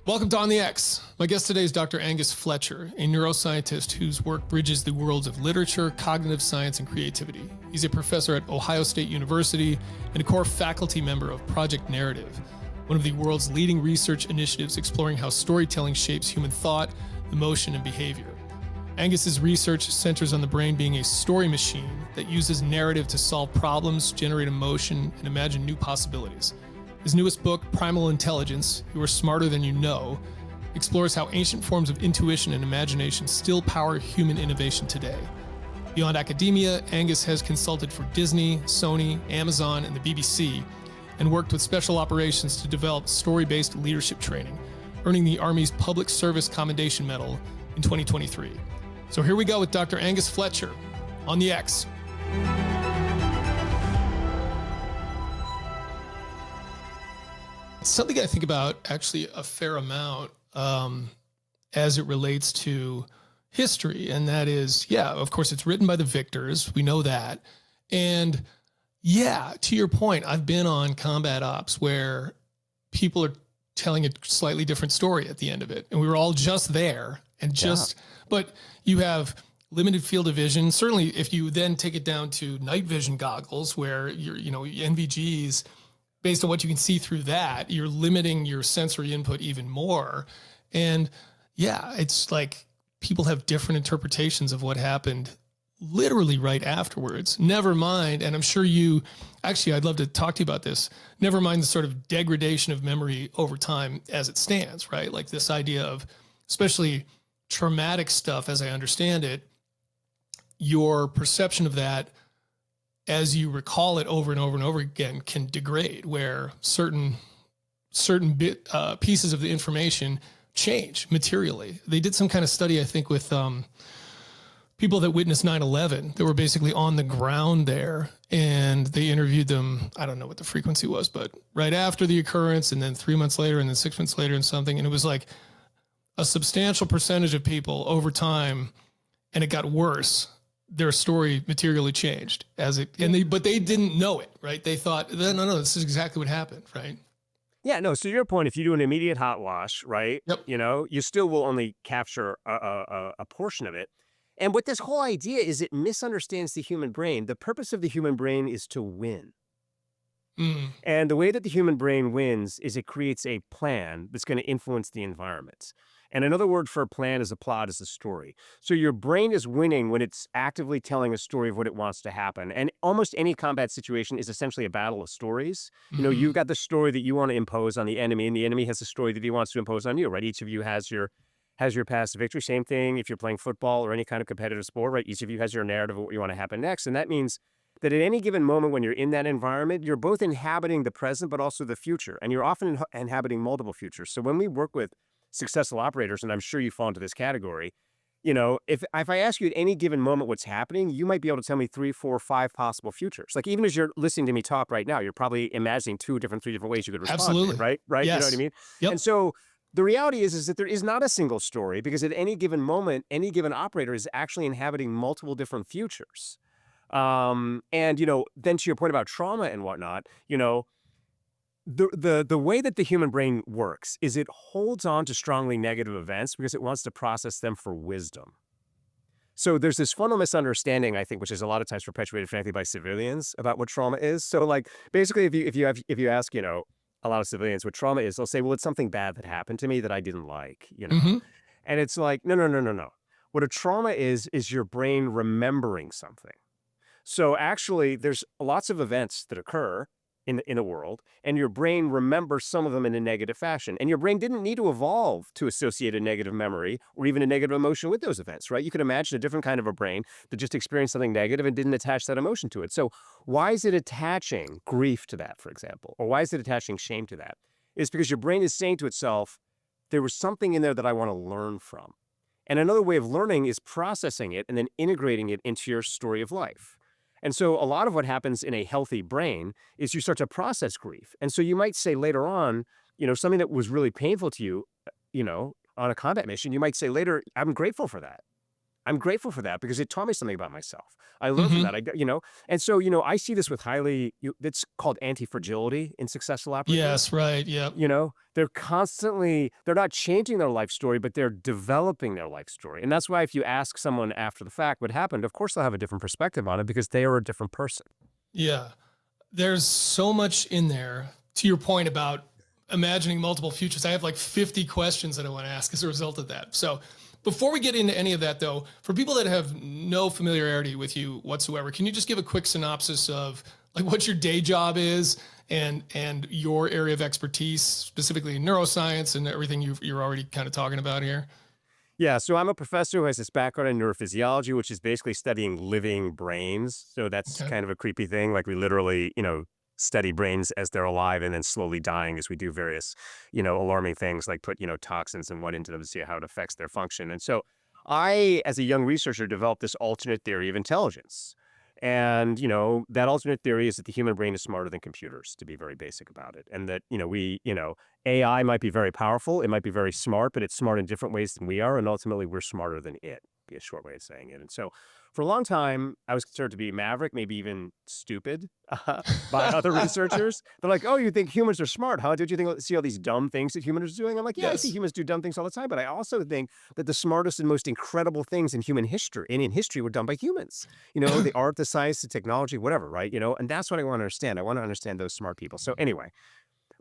Welcome to On the X. My guest today is Dr. Angus Fletcher, a neuroscientist whose work bridges the worlds of literature, cognitive science, and creativity. He's a professor at Ohio State University and a core faculty member of Project Narrative, one of the world's leading research initiatives exploring how storytelling shapes human thought, emotion, and behavior. Angus's research centers on the brain being a story machine that uses narrative to solve problems, generate emotion, and imagine new possibilities. His newest book, Primal Intelligence, You Are Smarter Than You Know, explores how ancient forms of intuition and imagination still power human innovation today. Beyond academia, Angus has consulted for Disney, Sony, Amazon, and the BBC, and worked with special operations to develop story-based leadership training, earning the Army's Public Service Commendation Medal in 2023. So here we go with Dr. Angus Fletcher on the X. It's something I think about actually a fair amount as it relates to history. And that is, yeah, of course, it's written by the victors. We know that. And yeah, to your point, I've been on combat ops where people are telling a slightly different story at the end of it. And we were all just there and just, but you have limited field of vision. Certainly, if you then take it down to night vision goggles where you're, NVGs, based on what you can see through that, you're limiting your sensory input even more. And yeah, it's like people have different interpretations of what happened literally right afterwards. Never mind, and I'm sure I'd love to talk to you about this, never mind the sort of degradation of memory over time as it stands, right? Like this idea of, especially traumatic stuff, as I understand it, your perception of that as you recall it over and over and over again can degrade, where certain pieces of the information change materially. They did some kind of study, I think, with people that witnessed 9/11 that were basically on the ground there, and they interviewed them. I don't know what the frequency was, but right after the occurrence, and then 3 months later, and then 6 months later, and something. And it was like a substantial percentage of people over time, and it got worse. Their story materially changed but they didn't know it, right? They thought, no, this is exactly what happened, right? Yeah, no. So to your point, if you do an immediate hot wash, right? Yep. You still will only capture a portion of it. And what this whole idea is, it misunderstands the human brain. The purpose of the human brain is to win. And the way that the human brain wins is it creates a plan that's going to influence the environment. And another word for a plan is a plot, is a story. So your brain is winning when it's actively telling a story of what it wants to happen. And almost any combat situation is essentially a battle of stories. You've got the story that you want to impose on the enemy, and the enemy has the story that he wants to impose on you, right? Each of you has your past victory. Same thing if you're playing football or any kind of competitive sport, right? Each of you has your narrative of what you want to happen next. And that means that at any given moment when you're in that environment, you're both inhabiting the present, but also the future. And you're often inhabiting multiple futures. So when we work with successful operators, and I'm sure you fall into this category, if I ask you at any given moment what's happening, you might be able to tell me 3, 4, 5 possible futures. Like even as you're listening to me talk right now, you're probably imagining 3 different ways you could respond. Absolutely. To it, right? Yes. You know what I mean? Yep. And so the reality is that there is not a single story, because at any given moment, any given operator is actually inhabiting multiple different futures. And then to your point about trauma and whatnot, the way that the human brain works is it holds on to strongly negative events because it wants to process them for wisdom. So there's this fundamental misunderstanding, I think, which is a lot of times perpetuated, frankly, by civilians about what trauma is. So like basically, if you ask a lot of civilians what trauma is, they'll say, well, it's something bad that happened to me that I didn't like, And it's like, no. What a trauma is your brain remembering something. So actually, there's lots of events that occur in the world, and your brain remembers some of them in a negative fashion. And your brain didn't need to evolve to associate a negative memory or even a negative emotion with those events, right? You could imagine a different kind of a brain that just experienced something negative and didn't attach that emotion to it. So why is it attaching grief to that, for example? Or why is it attaching shame to that? It's because your brain is saying to itself, there was something in there that I want to learn from. And another way of learning is processing it and then integrating it into your story of life. And so a lot of what happens in a healthy brain is you start to process grief. And so you might say later on, something that was really painful to you, on a combat mission, you might say later, I'm grateful for that. I'm grateful for that because it taught me something about myself. I learned from Hmm. that. And so, I see this with that's called anti-fragility in successful operators. Yes, right. Yep. They're not changing their life story, but they're developing their life story. And that's why if you ask someone after the fact what happened, of course they'll have a different perspective on it because they are a different person. Yeah. There's so much in there to your point about imagining multiple futures. I have like 50 questions that I want to ask as a result of that. So before we get into any of that though, for people that have no familiarity with you whatsoever, can you just give a quick synopsis of like what your day job is and your area of expertise, specifically in neuroscience and everything you're already kind of talking about here? Yeah, so I'm a professor who has this background in neurophysiology, which is basically studying living brains. So that's Okay. kind of a creepy thing. Like we literally, study brains as they're alive and then slowly dying as we do various, alarming things like put, toxins and what into them to see how it affects their function. And so I, as a young researcher, developed this alternate theory of intelligence. And, that alternate theory is that the human brain is smarter than computers, to be very basic about it. And that, AI might be very powerful, it might be very smart, but it's smart in different ways than we are, and ultimately we're smarter than it, be a short way of saying it. And so for a long time, I was considered to be maverick, maybe even stupid by other researchers. They're like, "Oh, you think humans are smart, huh? Did you see all these dumb things that humans are doing?" I'm like, "Yeah, I see Yes. humans do dumb things all the time, but I also think that the smartest and most incredible things in human history and in history were done by humans. The art, the science, the technology, whatever, right? And that's what I want to understand. I want to understand those smart people. So anyway,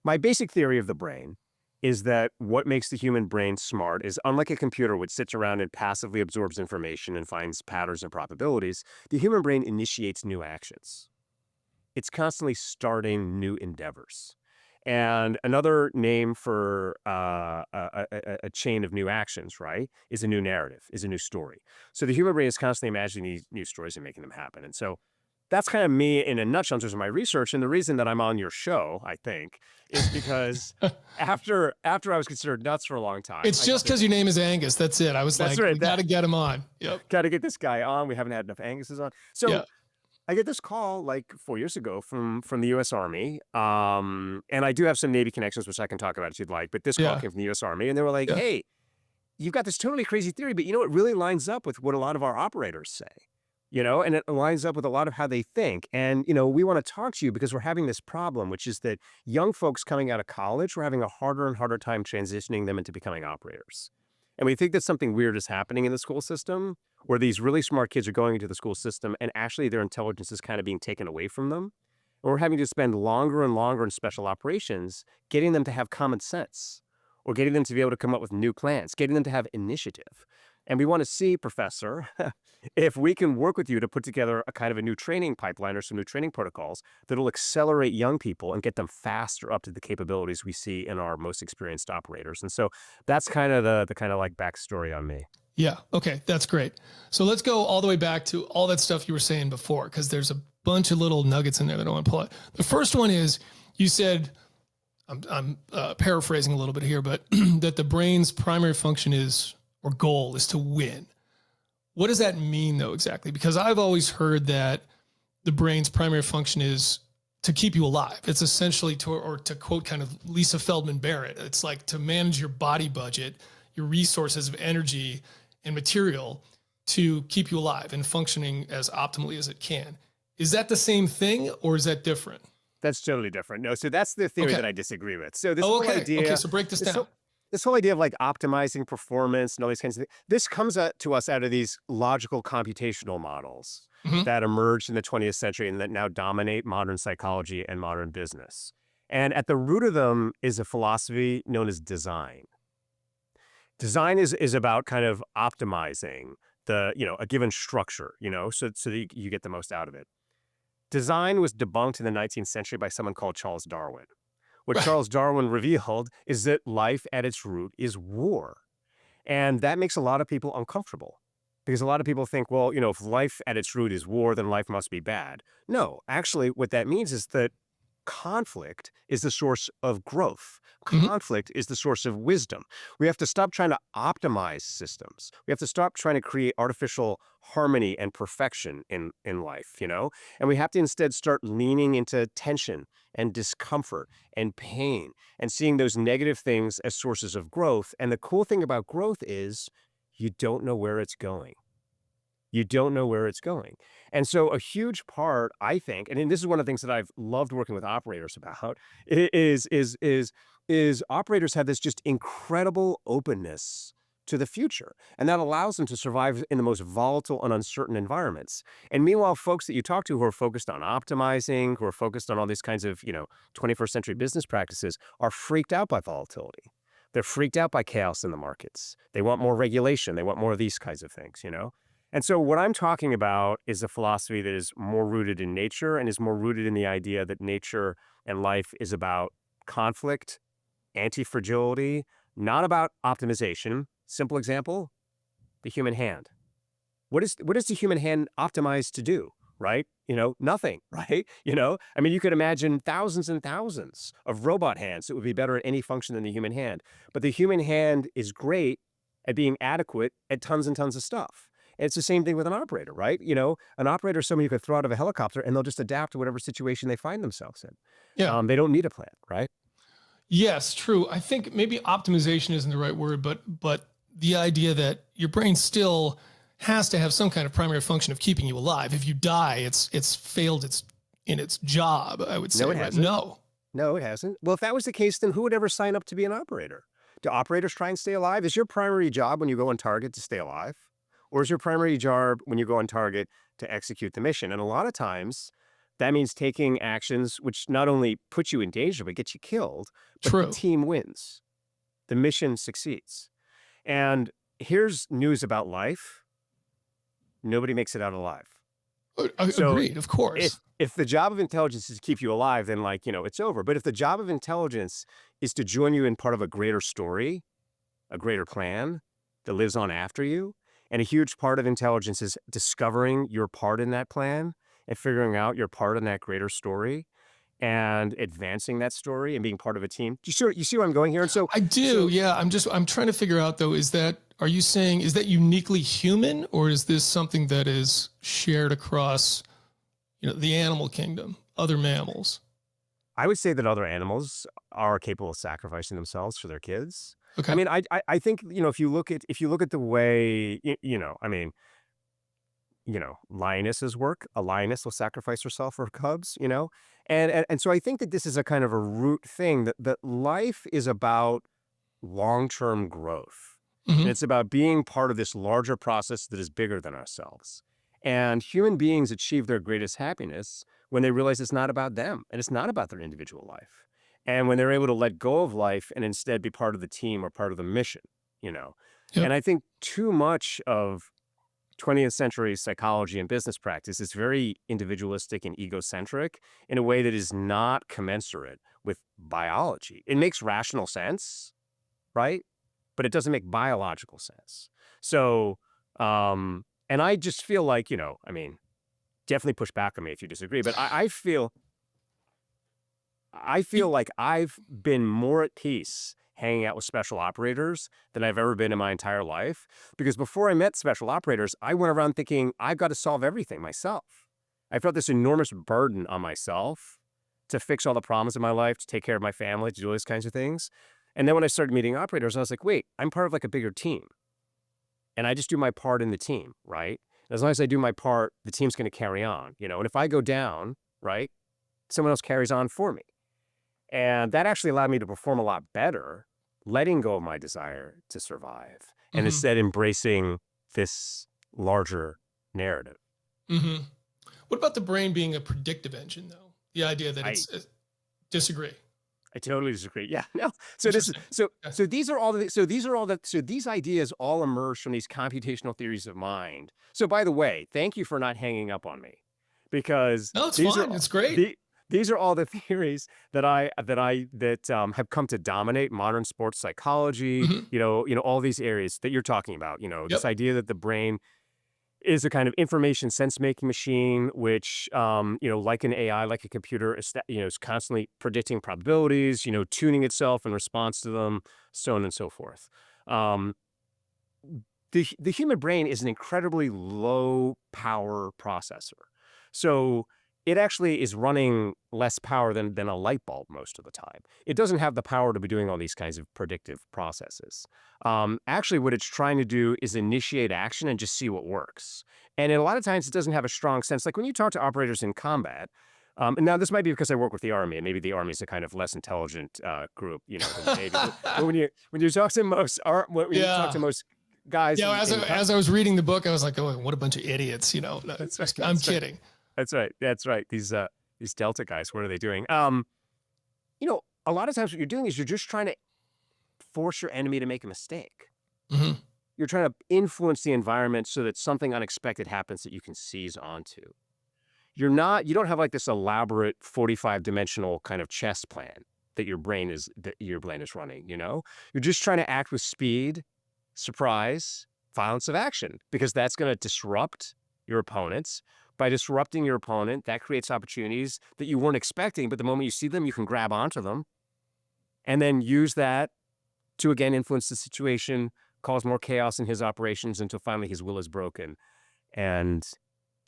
my basic theory of the brain is that what makes the human brain smart is unlike a computer which sits around and passively absorbs information and finds patterns and probabilities, the human brain initiates new actions. It's constantly starting new endeavors. And another name for a chain of new actions, right, is a new narrative, is a new story. So the human brain is constantly imagining these new stories and making them happen. And so that's kind of me in a nutshell in terms of my research. And the reason that I'm on your show, I think, is because after I was considered nuts for a long time, It's I got just this. because your name is Angus. That's it. I was That's like, right. we got to get him on. Yep. Got to get this guy on. We haven't had enough Angus's on. Yeah. So I get this call like 4 years ago from the U.S. Army, and I do have some Navy connections, which I can talk about if you'd like. But this call Yeah. came from the U.S. Army, and they were like, Yeah. "Hey, you've got this totally crazy theory, but it really lines up with what a lot of our operators say, and it lines up with a lot of how they think. And we want to talk to you because we're having this problem, which is that young folks coming out of college, we're having a harder and harder time transitioning them into becoming operators." And we think that something weird is happening in the school system where these really smart kids are going into the school system and actually their intelligence is kind of being taken away from them. And we're having to spend longer and longer in special operations getting them to have common sense or getting them to be able to come up with new plans, getting them to have initiative. And we want to see, Professor, if we can work with you to put together a kind of a new training pipeline or some new training protocols that'll accelerate young people and get them faster up to the capabilities we see in our most experienced operators. And so that's kind of the kind of like backstory on me. Yeah. Okay. That's great. So let's go all the way back to all that stuff you were saying before, because there's a bunch of little nuggets in there that I want to pull out. The first one is you said, I'm paraphrasing a little bit here, but that the brain's primary function is, or goal is to win. What does that mean though, exactly? Because I've always heard that the brain's primary function is to keep you alive. It's essentially to, or to quote kind of Lisa Feldman Barrett, it's like to manage your body budget, your resources of energy and material to keep you alive and functioning as optimally as it can. Is that the same thing or is that different? That's totally different. No, so that's the theory Okay. that I disagree with. So this Oh, whole okay. Okay. idea, So break this this down. whole, this whole idea of like optimizing performance and all these kinds of things, this comes to us out of these logical computational models Mhm. that emerged in the 20th century and that now dominate modern psychology and modern business. And at the root of them is a philosophy known as design. Design is about kind of optimizing a given structure, so that you get the most out of it. Design was debunked in the 19th century by someone called Charles Darwin. What Right. Charles Darwin revealed is that life at its root is war. And that makes a lot of people uncomfortable because a lot of people think, well, if life at its root is war, then life must be bad. No, actually, what that means is that conflict is the source of growth. Mhm. Conflict is the source of wisdom. We have to stop trying to optimize systems. We have to stop trying to create artificial harmony and perfection in life, And we have to instead start leaning into tension and discomfort and pain and seeing those negative things as sources of growth. And the cool thing about growth is you don't know where it's going. You don't know where it's going. And so a huge part, I think, and this is one of the things that I've loved working with operators about, is operators have this just incredible openness to the future. And that allows them to survive in the most volatile and uncertain environments. And meanwhile, folks that you talk to who are focused on optimizing, who are focused on all these kinds of, 21st century business practices are freaked out by volatility. They're freaked out by chaos in the markets. They want more regulation. They want more of these kinds of things. And so what I'm talking about is a philosophy that is more rooted in nature and is more rooted in the idea that nature and life is about conflict, anti-fragility, not about optimization. Simple example, the human hand. What is the human hand optimized to do, right? Nothing, right? I mean, you could imagine thousands and thousands of robot hands that would be better at any function than the human hand. But the human hand is great at being adequate at tons and tons of stuff. And it's the same thing with an operator, right? An operator is someone you could throw out of a helicopter and they'll just adapt to whatever situation they find themselves in. Yeah. They don't need a plan, right? Yes, true. I think maybe optimization isn't the right word, but the idea that your brain still has to have some kind of primary function of keeping you alive. If you die, it's failed in its job, I would say. No, it Right? hasn't. No. No, it hasn't. Well, if that was the case, then who would ever sign up to be an operator? Do operators try and stay alive? Is your primary job when you go on target to stay alive? Or is your primary job when you go on target to execute the mission? And a lot of times, that means taking actions which not only put you in danger, but get you killed, but the True. team wins. The mission succeeds. And here's news about life. Nobody makes it out alive. So Agreed, of course. if the job of intelligence is to keep you alive, then it's over. But if the job of intelligence is to join you in part of a greater story, a greater plan that lives on after you, and a huge part of intelligence is discovering your part in that plan and figuring out your part in that greater story and advancing that story and being part of a team. You see where I'm going here? And so I do. Yeah. I'm trying to figure out though, are you saying, is that uniquely human, or is this something that is shared across, the animal kingdom, other mammals? I would say that other animals are capable of sacrificing themselves for their kids. Okay. I mean, I think, if you look at the way, lionesses work, a lioness will sacrifice herself for her cubs. And so I think that this is a kind of a root thing that life is about long-term growth. Mhm. And it's about being part of this larger process that is bigger than ourselves. And human beings achieve their greatest happiness when they realize it's not about them and it's not about their individual life. And when they're able to let go of life and instead be part of the team or part of the mission. Yep. And I think too much of 20th century psychology and business practice is very individualistic and egocentric in a way that is not commensurate with biology. It makes rational sense, right? But it doesn't make biological sense. So, and I just feel like, definitely push back on me if you disagree, but I feel like I've been more at peace hanging out with special operators than I've ever been in my entire life. Because before I met special operators, I went around thinking I've got to solve everything myself. I felt this enormous burden on myself to fix all the problems in my life, to take care of my family, to do those kinds of things. And then when I started meeting operators, I was like, wait, I'm part of a bigger team. And I just do my part in the team, right? And as long as I do my part, the team's going to carry on, And if I go down, right, someone else carries on for me. And that actually allowed me to perform a lot better, letting go of my desire to survive and Mhm. instead embracing this larger narrative. Mm-hmm. What about the brain being a predictive engine, though? The idea that I disagree. I totally disagree. Yeah, no. So this is Interesting. so these are all these ideas all emerge from these computational theories of mind. So by the way, thank you for not hanging up on me, because No, it's these fine. are It's great. these are all the theories that have come to dominate modern sports psychology. Mhm. All these areas that you're talking about. This Yep. idea that the brain is a kind of information sense-making machine, which, like an AI, like a computer, is constantly predicting probabilities, tuning itself in response to them, so on and so forth. Um, the human brain is an incredibly low power processor. So it actually is running less power than a light bulb most of the time. It doesn't have the power to be doing all these kinds of predictive processes. Actually, what it's trying to do is initiate action and just see what works. And a lot of times it doesn't have a strong sense. Like when you talk to operators in combat, and now this might be because I work with the Army, and maybe the Army is a kind of less intelligent group, than the Navy. But when you talk to most guys, Yeah, as I was reading the book, I was like, "Oh, what a bunch of idiots!" No, I'm kidding. That's right. That's right. These Delta guys, what are they doing? A lot of times what you're doing is you're just trying to force your enemy to make a mistake. Hmm. You're trying to influence the environment so that something unexpected happens that you can seize onto. You don't have like this elaborate 45-dimensional kind of chess plan that your brain is running, You're just trying to act with speed, surprise, violence of action, because that's going to disrupt your opponents. By disrupting your opponent, that creates opportunities that you weren't expecting, but the moment you see them, you can grab onto them and then use that to, again, influence the situation, cause more chaos in his operations until finally his will is broken and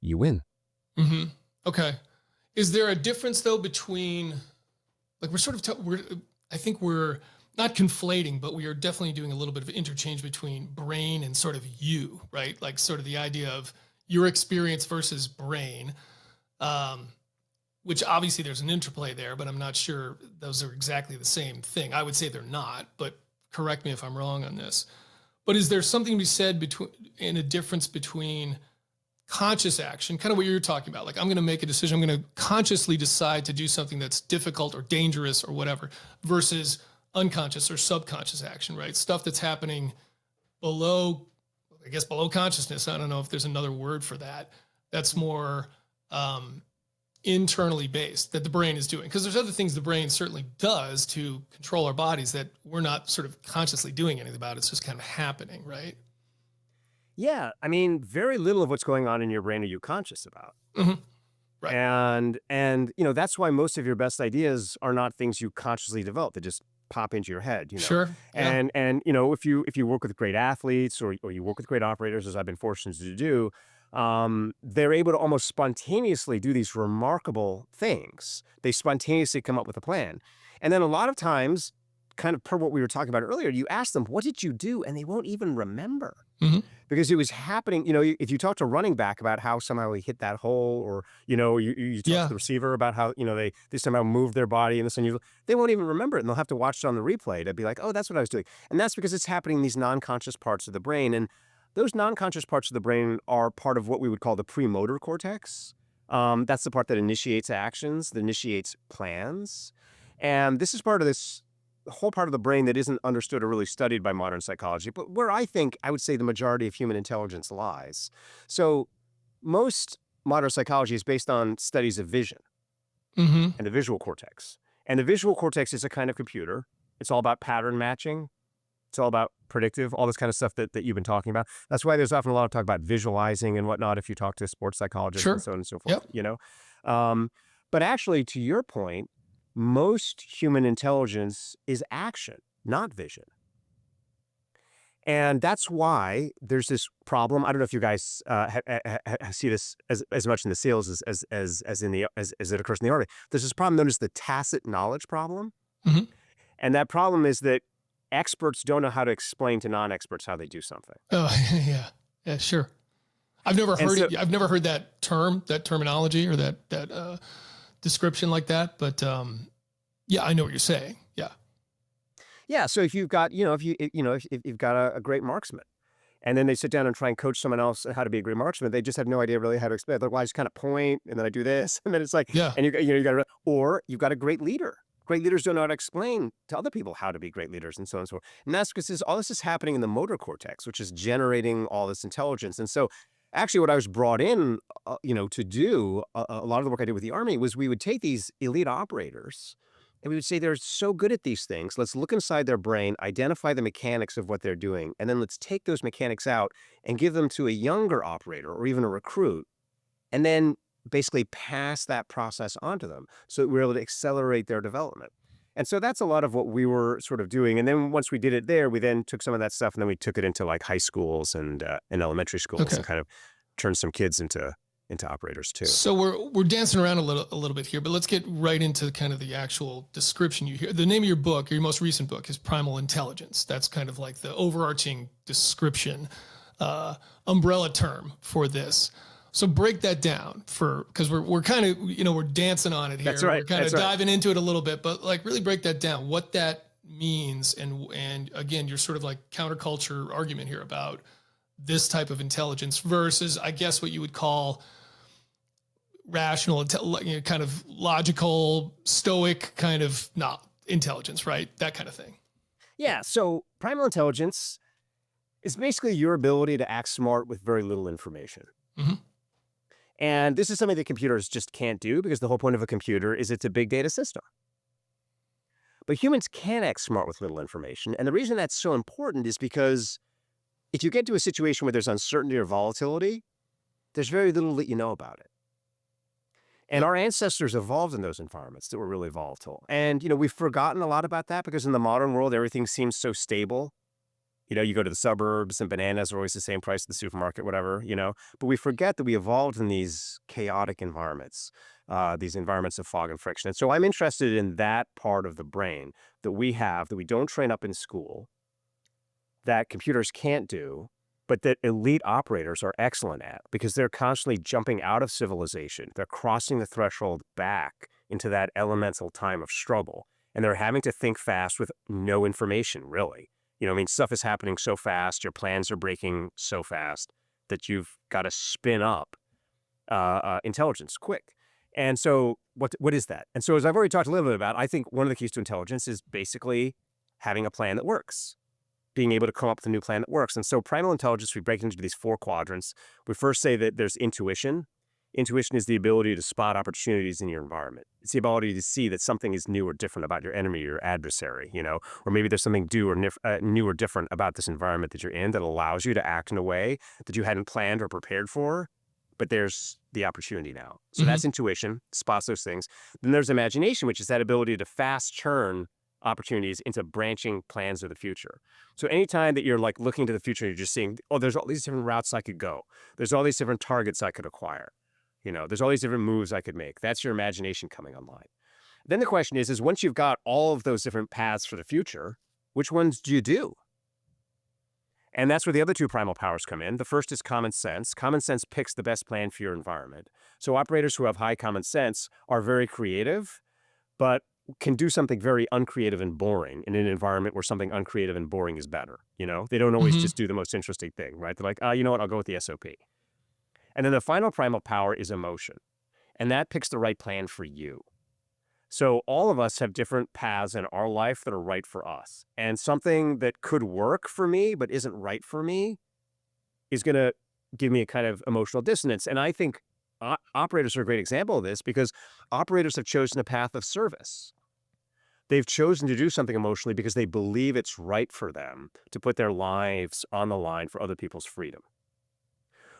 you win. Mm-hmm. Okay. Is there a difference though between, like I think we're not conflating, but we are definitely doing a little bit of interchange between brain and sort of you, right? Like sort of the idea of your experience versus brain, which obviously there's an interplay there, but I'm not sure those are exactly the same thing. I would say they're not, but correct me if I'm wrong on this. But is there something to be said in a difference between conscious action, kind of what you're talking about? Like, I'm going to make a decision. I'm going to consciously decide to do something that's difficult or dangerous or whatever, versus unconscious or subconscious action, right? Stuff that's happening below consciousness. I don't know if there's another word for that. That's more internally based, that the brain is doing. Because there's other things the brain certainly does to control our bodies that we're not sort of consciously doing anything about. It's just kind of happening, right? Yeah, I mean, very little of what's going on in your brain are you conscious about. Mm-hmm. Right. And that's why most of your best ideas are not things you consciously develop. They just pop into your head, Sure. Yeah. And if you work with great athletes or you work with great operators, as I've been fortunate to do, they're able to almost spontaneously do these remarkable things. They spontaneously come up with a plan. And then a lot of times, kind of per what we were talking about earlier, you ask them, what did you do? And they won't even remember. Mm-hmm. Because it was happening, if you talk to a running back about how somehow he hit that hole, or, you talk to the receiver about how, they somehow moved their body and this, and they won't even remember it. And they'll have to watch it on the replay to be like, oh, that's what I was doing. And that's because it's happening in these non-conscious parts of the brain. And those non-conscious parts of the brain are part of what we would call the premotor cortex. That's the part that initiates actions, that initiates plans. And this is part of this whole part of the brain that isn't understood or really studied by modern psychology, but where I would say the majority of human intelligence lies. So most modern psychology is based on studies of vision and the visual cortex. And the visual cortex is a kind of computer. It's all about pattern matching. It's all about predictive, all this kind of stuff that you've been talking about. That's why there's often a lot of talk about visualizing and whatnot if you talk to sports psychologists and so on and so forth, But actually, to your point, most human intelligence is action, not vision. And that's why there's this problem. I don't know if you guys see this as much in the SEALs as it occurs in the Army. There's this problem known as the tacit knowledge problem. Mm-hmm. And that problem is that experts don't know how to explain to non-experts how they do something. Oh, yeah, sure. I've never heard that terminology or that description like that, but yeah, I know what you're saying. Yeah. Yeah. So if you've got, if you've got a great marksman, and then they sit down and try and coach someone else how to be a great marksman, they just have no idea really how to explain it. Like, well, I just kind of point, and then I do this, and then it's like, yeah. And you got or you've got a great leader. Great leaders don't know how to explain to other people how to be great leaders, and so on and so forth. And that's because all this is happening in the motor cortex, which is generating all this intelligence. And so actually what I was brought in, to do, a lot of the work I did with the Army was we would take these elite operators and we would say, they're so good at these things. Let's look inside their brain, identify the mechanics of what they're doing, and then let's take those mechanics out and give them to a younger operator or even a recruit, and then basically pass that process onto them so that we're able to accelerate their development. And so that's a lot of what we were sort of doing. And then once we did it there, we then took some of that stuff and then we took it into like high schools and elementary schools and kind of turned some kids into into operators too. So we're dancing around a little bit here, but let's get right into kind of the actual description you hear. The name of your book, your most recent book, is Primal Intelligence. That's kind of like the overarching description, umbrella term for this. So break that down because we're kind of, we're dancing on it here. That's right. We're kind of That's right. diving into it a little bit, but like really break that down, what that means. And again, you're sort of like counterculture argument here about this type of intelligence versus, I guess, what you would call rational, kind of logical, stoic kind of not intelligence, right? That kind of thing. Yeah. So primal intelligence is basically your ability to act smart with very little information. Mm-hmm. And this is something that computers just can't do because the whole point of a computer is it's a big data system. But humans can act smart with little information. And the reason that's so important is because if you get to a situation where there's uncertainty or volatility, there's very little that you know about it. And our ancestors evolved in those environments that were really volatile. And, we've forgotten a lot about that because in the modern world, everything seems so stable. You go to the suburbs and bananas are always the same price at the supermarket, whatever, But we forget that we evolved in these chaotic environments, these environments of fog and friction. And so I'm interested in that part of the brain that we have, that we don't train up in school, that computers can't do, but that elite operators are excellent at because they're constantly jumping out of civilization. They're crossing the threshold back into that elemental time of struggle. And they're having to think fast with no information, really. Stuff is happening so fast, your plans are breaking so fast that you've got to spin up intelligence quick. And so what is that? And so as I've already talked a little bit about, I think one of the keys to intelligence is basically having a plan that works, being able to come up with a new plan that works. And so primal intelligence, we break it into these 4 quadrants. We first say that there's intuition. Intuition is the ability to spot opportunities in your environment. It's the ability to see that something is new or different about your enemy, your adversary, or maybe there's something new or different about this environment that you're in that allows you to act in a way that you hadn't planned or prepared for, but there's the opportunity now. So that's intuition, spots those things. Then there's imagination, which is that ability to fast turn opportunities into branching plans of the future. So anytime that you're like looking to the future, you're just seeing, there's all these different routes I could go. There's all these different targets I could acquire. There's all these different moves I could make. That's your imagination coming online. Then the question is once you've got all of those different paths for the future, which ones do you do? And that's where the other 2 primal powers come in. The first is common sense. Common sense picks the best plan for your environment. So operators who have high common sense are very creative, but can do something very uncreative and boring in an environment where something uncreative and boring is better. They don't always just do the most interesting thing, right? They're like, you know what, I'll go with the SOP. And then the final primal power is emotion. And that picks the right plan for you. So all of us have different paths in our life that are right for us. And something that could work for me but isn't right for me is going to give me a kind of emotional dissonance. And I think operators are a great example of this because operators have chosen a path of service. They've chosen to do something emotionally because they believe it's right for them to put their lives on the line for other people's freedom.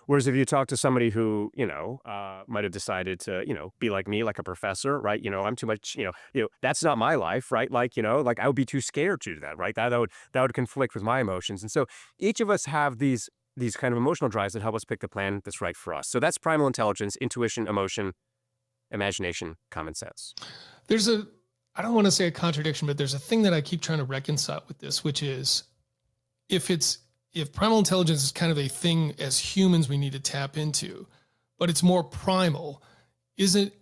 Whereas if you talk to somebody who, might have decided to, be like me, like a professor, right? I'm too much, that's not my life, right? Like I would be too scared to do that, right? That would conflict with my emotions. And so each of us have these kind of emotional drives that help us pick the plan that's right for us. So that's primal intelligence, intuition, emotion, imagination, common sense. I don't want to say a contradiction, but there's a thing that I keep trying to reconcile with this, which is if primal intelligence is kind of a thing as humans we need to tap into, but it's more primal, it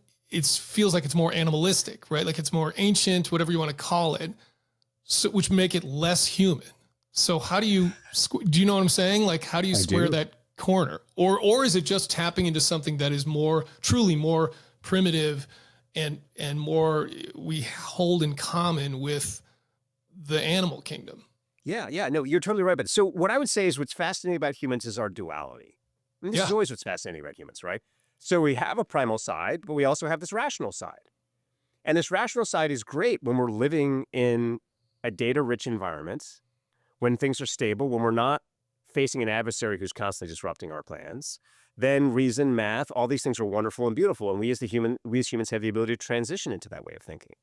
feels like it's more animalistic, right? Like it's more ancient, whatever you want to call it, so, which make it less human. So how do you know what I'm saying? Like, how do you square that corner? Or is it just tapping into something that is truly more primitive and more we hold in common with the animal kingdom? Yeah, no, you're totally right. But so what I would say is what's fascinating about humans is our duality. And this is always what's fascinating about humans, right? So we have a primal side, but we also have this rational side. And this rational side is great when we're living in a data-rich environment, when things are stable, when we're not facing an adversary who's constantly disrupting our plans. Then reason, math, all these things are wonderful and beautiful. And we as humans have the ability to transition into that way of thinking.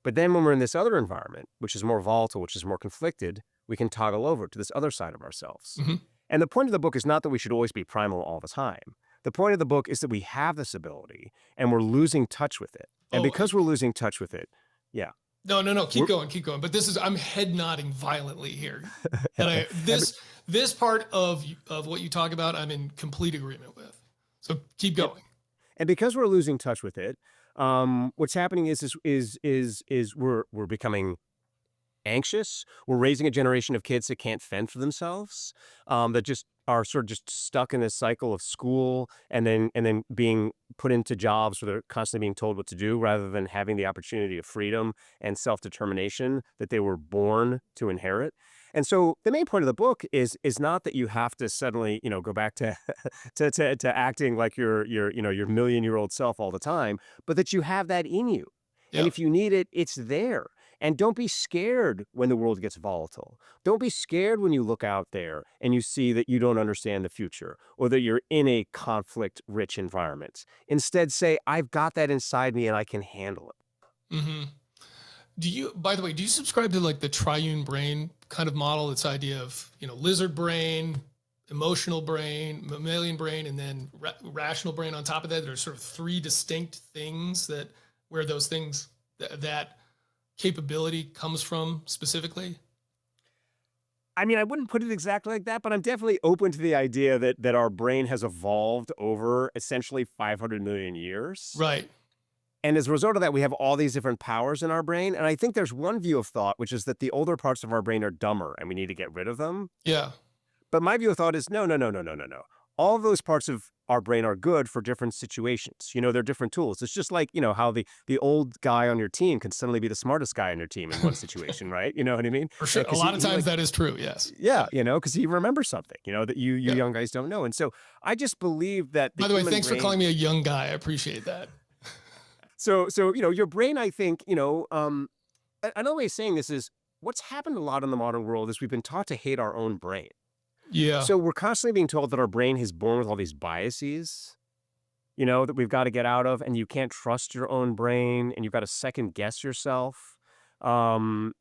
But then when we're in this other environment, which is more volatile, which is more conflicted, we can toggle over to this other side of ourselves. And the point of the book is not that we should always be primal all the time. The point of the book is that we have this ability and we're losing touch with it. And Oh, because we're losing touch with it, yeah. no. Keep We're, going, keep going. But I'm head nodding violently here, and and, this part of what you talk about, I'm in complete agreement with. So keep going. and because we're losing touch with it, what's happening is we're becoming anxious. We're raising a generation of kids that can't fend for themselves, that just are sort of just stuck in this cycle of school and then being put into jobs where they're constantly being told what to do rather than having the opportunity of freedom and self-determination that they were born to inherit. And so the main point of the book is not that you have to suddenly, go back to to acting like your million-year-old self all the time, but that you have that in you. And Yeah. if you need it, it's there. And don't be scared when the world gets volatile. Don't be scared when you look out there and you see that you don't understand the future or that you're in a conflict-rich environment. Instead, say, I've got that inside me and I can handle it. Mm-hmm. By the way, do you subscribe to like the triune brain kind of model? It's idea of, lizard brain, emotional brain, mammalian brain, and then rational brain on top of that. There's sort of three distinct things where those things, that capability comes from specifically. I mean, I wouldn't put it exactly like that, but I'm definitely open to the idea that our brain has evolved over essentially 500 million years. Right. And as a result of that, we have all these different powers in our brain. And I think there's one view of thought, which is that the older parts of our brain are dumber and we need to get rid of them. Yeah. But my view of thought is no. All of those parts of our brain are good for different situations. They're different tools. It's just like, how the old guy on your team can suddenly be the smartest guy on your team in one situation, right? You know what I mean? For sure. A lot of times that is true. Yes. Yeah, because he remembers something, that you young guys don't know. And so I just believe that By the way, thanks for calling me a young guy. I appreciate that. So your brain, I think, another way of saying this is what's happened a lot in the modern world is we've been taught to hate our own brain. Yeah. So we're constantly being told that our brain is born with all these biases, that we've got to get out of, and you can't trust your own brain, and you've got to second guess yourself, and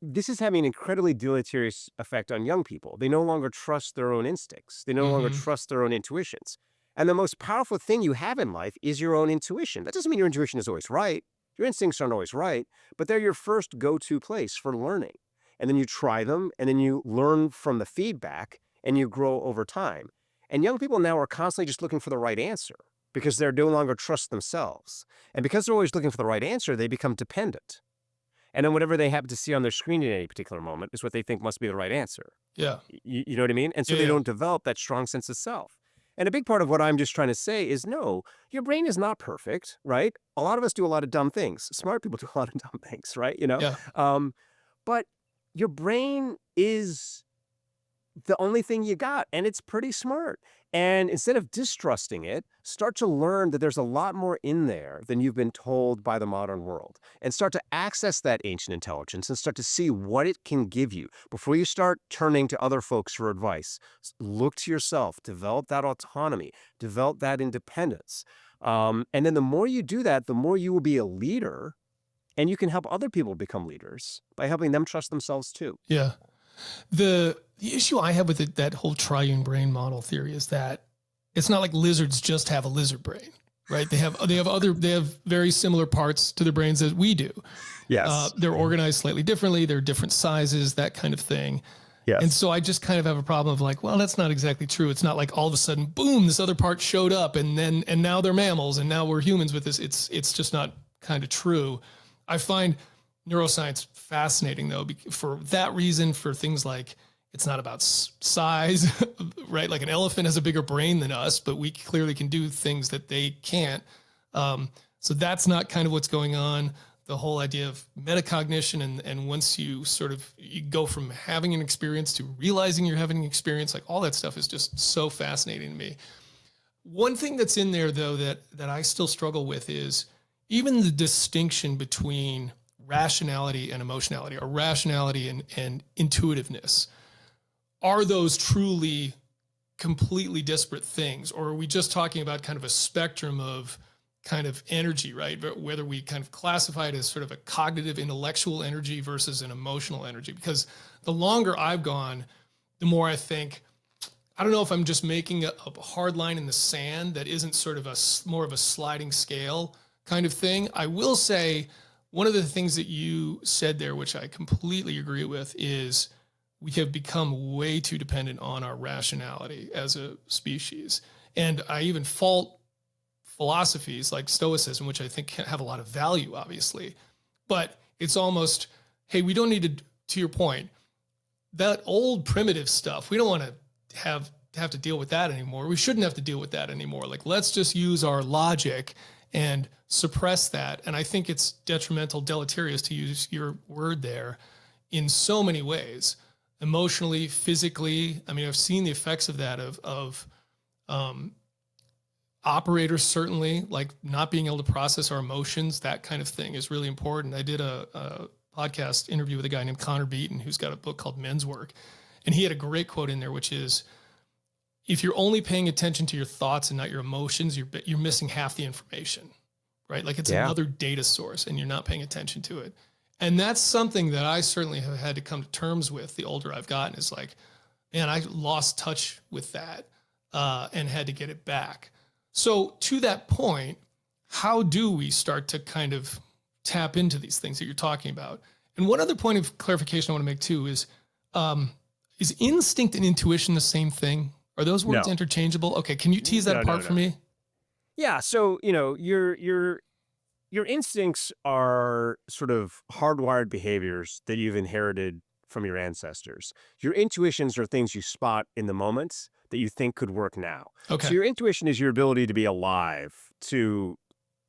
this is having an incredibly deleterious effect on young people. They no longer trust their own instincts. They no longer trust their own intuitions. And the most powerful thing you have in life is your own intuition. That doesn't mean your intuition is always right. Your instincts aren't always right, but they're your first go-to place for learning. And then you try them, and then you learn from the feedback, and you grow over time. And young people now are constantly just looking for the right answer because they're no longer trust themselves. And because they're always looking for the right answer, they become dependent. And then whatever they happen to see on their screen at any particular moment is what they think must be the right answer. Yeah. You know what I mean? And so they don't develop that strong sense of self. And a big part of what I'm just trying to say is, no, your brain is not perfect, right? A lot of us do a lot of dumb things. Smart people do a lot of dumb things, right? Yeah. But your brain is the only thing you got, and it's pretty smart. And instead of distrusting it, start to learn that there's a lot more in there than you've been told by the modern world, and start to access that ancient intelligence and start to see what it can give you before you start turning to other folks for advice. Look to yourself, develop that autonomy, develop that independence. And then the more you do that, the more you will be a leader, and you can help other people become leaders by helping them trust themselves too. Yeah. The issue I have with that whole triune brain model theory is that it's not like lizards just have a lizard brain, right? They have very similar parts to their brains as we do. Yes. They're organized slightly differently. They're different sizes, that kind of thing. Yes. And so I just kind of have a problem of like, well, that's not exactly true. It's not like all of a sudden, boom, this other part showed up and now they're mammals and now we're humans with this. It's just not kind of true. I find neuroscience fascinating though, for that reason, for things like it's not about size, right? Like an elephant has a bigger brain than us, but we clearly can do things that they can't. So that's not kind of what's going on. The whole idea of metacognition and once you you go from having an experience to realizing you're having an experience, like all that stuff is just so fascinating to me. One thing that's in there though that I still struggle with is even the distinction between rationality and emotionality, or rationality and intuitiveness. Are those truly completely disparate things? Or are we just talking about kind of a spectrum of kind of energy, right? But whether we kind of classify it as sort of a cognitive intellectual energy versus an emotional energy. Because the longer I've gone, the more I think I don't know if I'm just making a hard line in the sand that isn't sort of more of a sliding scale kind of thing. I will say one of the things that you said there, which I completely agree with, is we have become way too dependent on our rationality as a species. And I even fault philosophies like Stoicism, which I think have a lot of value, obviously, but it's almost, hey, we don't need to your point, that old primitive stuff, we don't want to have to deal with that anymore. We shouldn't have to deal with that anymore. Like, let's just use our logic and suppress that. And I think it's detrimental, deleterious, to use your word there, in so many ways, emotionally, physically. I mean, I've seen the effects of that of um, operators, certainly, like not being able to process our emotions. That kind of thing is really important. I did a podcast interview with a guy named Connor Beaton, who's got a book called Men's Work. And he had a great quote in there, which is, if you're only paying attention to your thoughts and not your emotions, you're missing half the information, right? Like, it's Yeah. another data source and you're not paying attention to it. And that's something that I certainly have had to come to terms with the older I've gotten, is like, man, I lost touch with that and had to get it back. So to that point, how do we start to kind of tap into these things that you're talking about? And one other point of clarification I want to make too is instinct and intuition the same thing? Are those words No. interchangeable? Okay, can you tease that No, no, apart for no. me? Yeah. So, your instincts are sort of hardwired behaviors that you've inherited from your ancestors. Your intuitions are things you spot in the moment that you think could work now. Okay. So your intuition is your ability to be alive to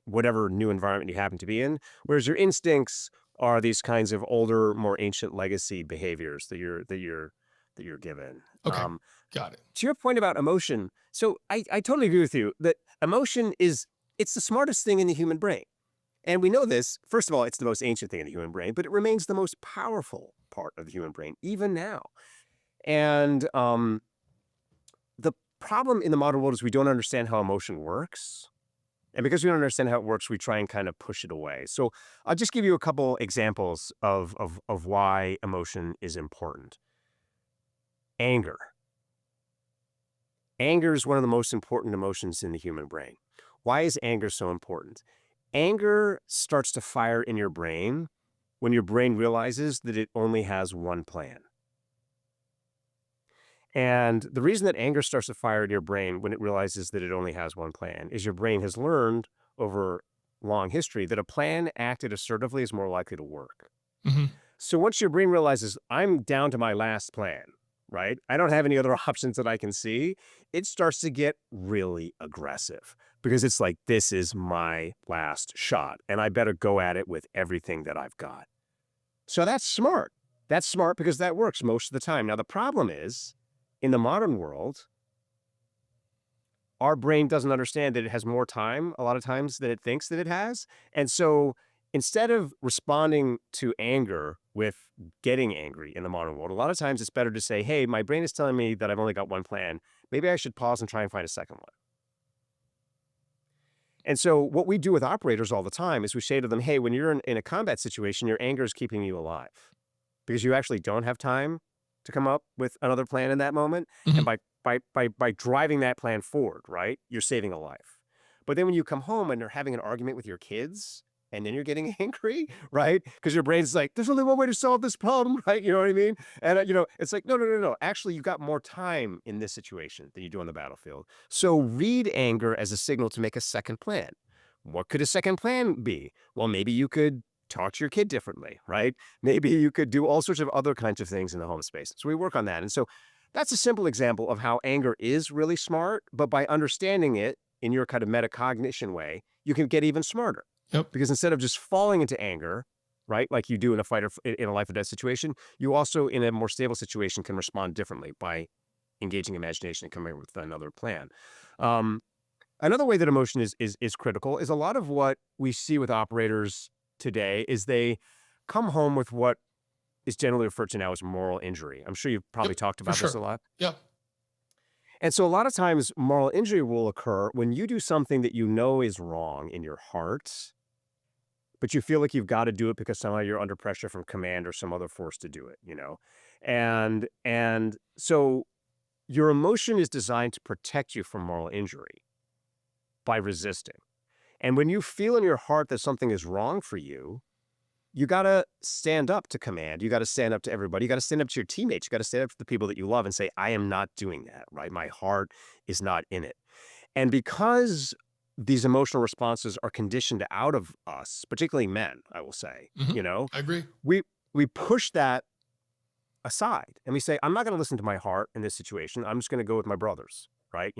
whatever new environment you happen to be in, whereas your instincts are these kinds of older, more ancient legacy behaviors that you're given. Okay. Got it. To your point about emotion, so I totally agree with you that emotion it's the smartest thing in the human brain. And we know this. First of all, it's the most ancient thing in the human brain, but it remains the most powerful part of the human brain, even now. And the problem in the modern world is we don't understand how emotion works. And because we don't understand how it works, we try and kind of push it away. So I'll just give you a couple examples of why emotion is important. Anger. Anger is one of the most important emotions in the human brain. Why is anger so important? Anger starts to fire in your brain when your brain realizes that it only has one plan. And the reason that anger starts to fire in your brain when it realizes that it only has one plan is your brain has learned over long history that a plan acted assertively is more likely to work. Mm-hmm. So once your brain realizes I'm down to my last plan, right? I don't have any other options that I can see. It starts to get really aggressive because it's like, this is my last shot and I better go at it with everything that I've got. So that's smart. That's smart because that works most of the time. Now, the problem is in the modern world, our brain doesn't understand that it has more time a lot of times than it thinks that it has. And so instead of responding to anger with getting angry in the modern world, a lot of times it's better to say, hey, my brain is telling me that I've only got one plan. Maybe I should pause and try and find a second one. And so what we do with operators all the time is we say to them, hey, when you're in a combat situation, your anger is keeping you alive because you actually don't have time to come up with another plan in that moment. Mm-hmm. And by driving that plan forward, right, you're saving a life. But then when you come home and you're having an argument with your kids and then you're getting angry, right? Because your brain's like, there's only one way to solve this problem, right? You know what I mean? And, it's like, no. Actually, you've got more time in this situation than you do on the battlefield. So read anger as a signal to make a second plan. What could a second plan be? Well, maybe you could talk to your kid differently, right? Maybe you could do all sorts of other kinds of things in the home space. So we work on that. And so that's a simple example of how anger is really smart, but by understanding it in your kind of metacognition way, you can get even smarter. Yep. Because instead of just falling into anger, right, like you do in a fight or in a life or death situation, you also in a more stable situation can respond differently by engaging imagination and coming up with another plan. Another way that emotion is critical is a lot of what we see with operators today is they come home with what is generally referred to now as moral injury. I'm sure you've probably talked about this a lot. Yeah. And so a lot of times moral injury will occur when you do something that you know is wrong in your heart, but you feel like you've got to do it because somehow you're under pressure from command or some other force to do it, And so your emotion is designed to protect you from moral injury by resisting. And when you feel in your heart that something is wrong for you, you got to stand up to command. You got to stand up to everybody. You got to stand up to your teammates. You got to stand up to the people that you love and say, I am not doing that, right? My heart is not in it. And because these emotional responses are conditioned out of us, particularly men, I will say, Hmm. I agree. we we push that aside and we say, I'm not going to listen to my heart in this situation. I'm just going to go with my brothers, right?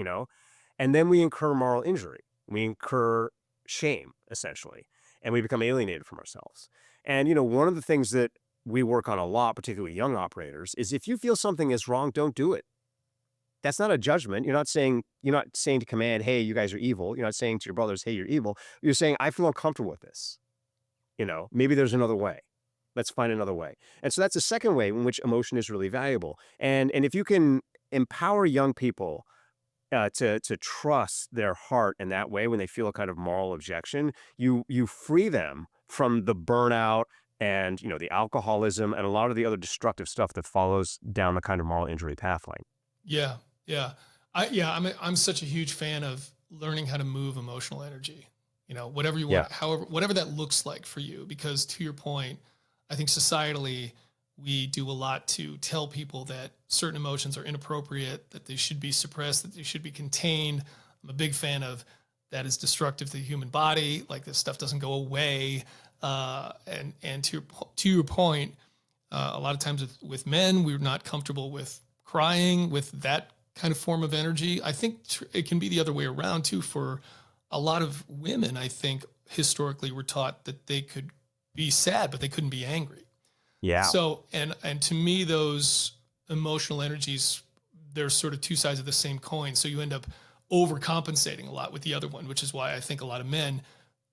And then we incur moral injury. We incur shame, essentially, and we become alienated from ourselves. And, one of the things that we work on a lot, particularly young operators, is if you feel something is wrong, don't do it. That's not a judgment. You're not saying to command, hey, you guys are evil. You're not saying to your brothers, hey, you're evil. You're saying, I feel uncomfortable with this. Maybe there's another way. Let's find another way. And so that's the second way in which emotion is really valuable. And if you can empower young people to trust their heart in that way when they feel a kind of moral objection, you free them from the burnout and the alcoholism and a lot of the other destructive stuff that follows down the kind of moral injury pathway. Yeah, yeah. I'm such a huge fan of learning how to move emotional energy. Whatever you Yeah. want, however, whatever that looks like for you. Because to your point, I think societally we do a lot to tell people that certain emotions are inappropriate, that they should be suppressed, that they should be contained. I'm a big fan of that is destructive to the human body. Like this stuff doesn't go away. And to your point, a lot of times with men, we're not comfortable with crying with that kind of form of energy. I think it can be the other way around too. For a lot of women, I think historically we're taught that they could be sad, but they couldn't be angry. Yeah. So, and to me, those emotional energies, they're sort of two sides of the same coin. So you end up overcompensating a lot with the other one, which is why I think a lot of men,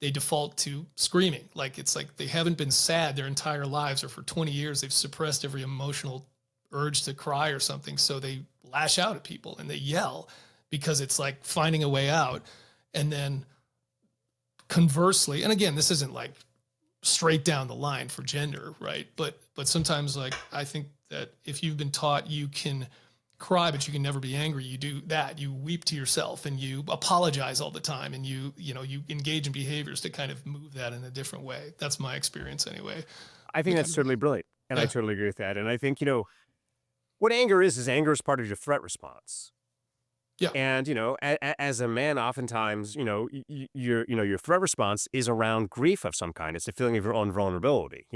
they default to screaming. Like it's like they haven't been sad their entire lives, or for 20 years they've suppressed every emotional urge to cry or something. So they lash out at people and they yell because it's like finding a way out. And then conversely, and again, this isn't like straight down the line for gender, right? But sometimes, like, I think that if you've been taught you can cry but you can never be angry, you do that. You weep to yourself and you apologize all the time, and you engage in behaviors to kind of move that in a different way. That's my experience anyway. I think We that's kind of, totally brilliant. And I yeah, totally agree with that. And I think, what anger is anger is part of your threat response. yeah, And, as a man, oftentimes, your threat response is around grief of some kind. It's a feeling of your own vulnerability,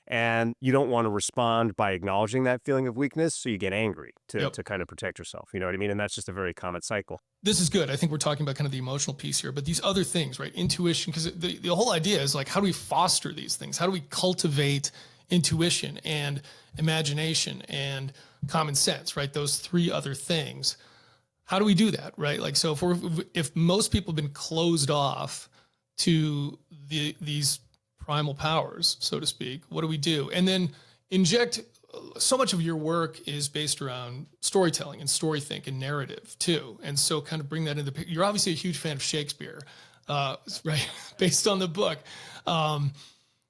and you don't want to respond by acknowledging that feeling of weakness. So you get angry to, yep. to kind of protect yourself. You know what I mean? And that's just a very common cycle. This is good. I think we're talking about kind of the emotional piece here, but these other things, right? Intuition, because the whole idea is like, how do we foster these things? How do we cultivate intuition and imagination and common sense, right? Those three other things. How do we do that, right? Like, so if most people have been closed off to these primal powers, so to speak, what do we do? And then inject. So much of your work is based around storytelling and storythink and narrative too, and so kind of bring that into the picture. You're obviously a huge fan of Shakespeare, right? Based on the book.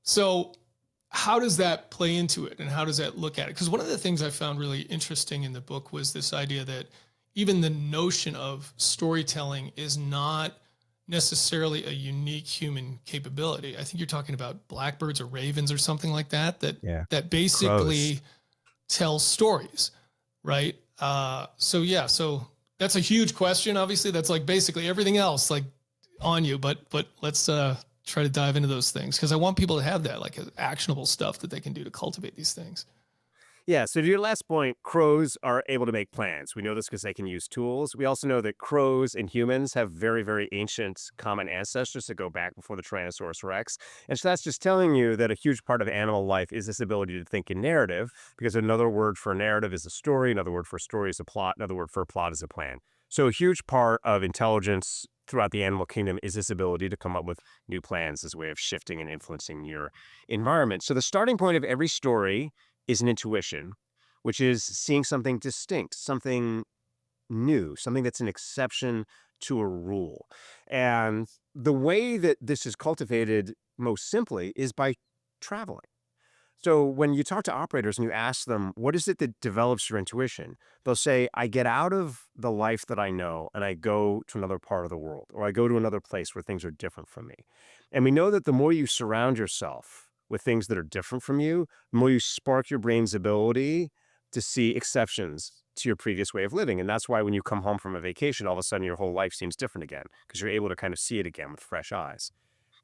So how does that play into it, and how does that look at it? Because one of the things I found really interesting in the book was this idea that even the notion of storytelling is not necessarily a unique human capability. I think you're talking about blackbirds or ravens or something like that, that Yeah. that Crows. basically tell stories, right? So yeah, so that's a huge question. Obviously, that's like basically everything else like on you, but let's try to dive into those things because I want people to have that like actionable stuff that they can do to cultivate these things. Yeah, so to your last point, crows are able to make plans. We know this because they can use tools. We also know that crows and humans have very, very ancient common ancestors that go back before the Tyrannosaurus Rex. And so that's just telling you that a huge part of animal life is this ability to think in narrative, because another word for narrative is a story, another word for story is a plot, another word for a plot is a plan. So a huge part of intelligence throughout the animal kingdom is this ability to come up with new plans as a way of shifting and influencing your environment. So the starting point of every story is an intuition, which is seeing something distinct, something new, something that's an exception to a rule. And the way that this is cultivated most simply is by traveling. So when you talk to operators and you ask them, what is it that develops your intuition? They'll say, I get out of the life that I know and I go to another part of the world, or I go to another place where things are different from me. And we know that the more you surround yourself with things that are different from you, the more you spark your brain's ability to see exceptions to your previous way of living. And that's why when you come home from a vacation, all of a sudden your whole life seems different again, because you're able to kind of see it again with fresh eyes.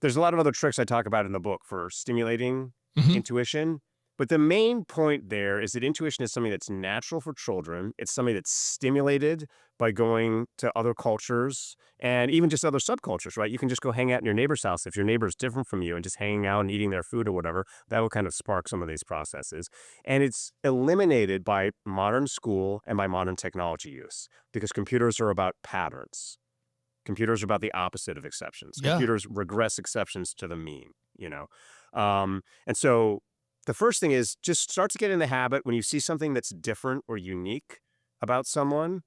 There's a lot of other tricks I talk about in the book for stimulating Hmm. intuition. But the main point there is that intuition is something that's natural for children. It's something that's stimulated by going to other cultures and even just other subcultures, right? You can just go hang out in your neighbor's house. If your neighbor's different from you and just hanging out and eating their food or whatever, that will kind of spark some of these processes. And it's eliminated by modern school and by modern technology use because computers are about patterns. Computers are about the opposite of exceptions. Yeah. Computers regress exceptions to the mean, and so the first thing is just start to get in the habit when you see something that's different or unique about someone,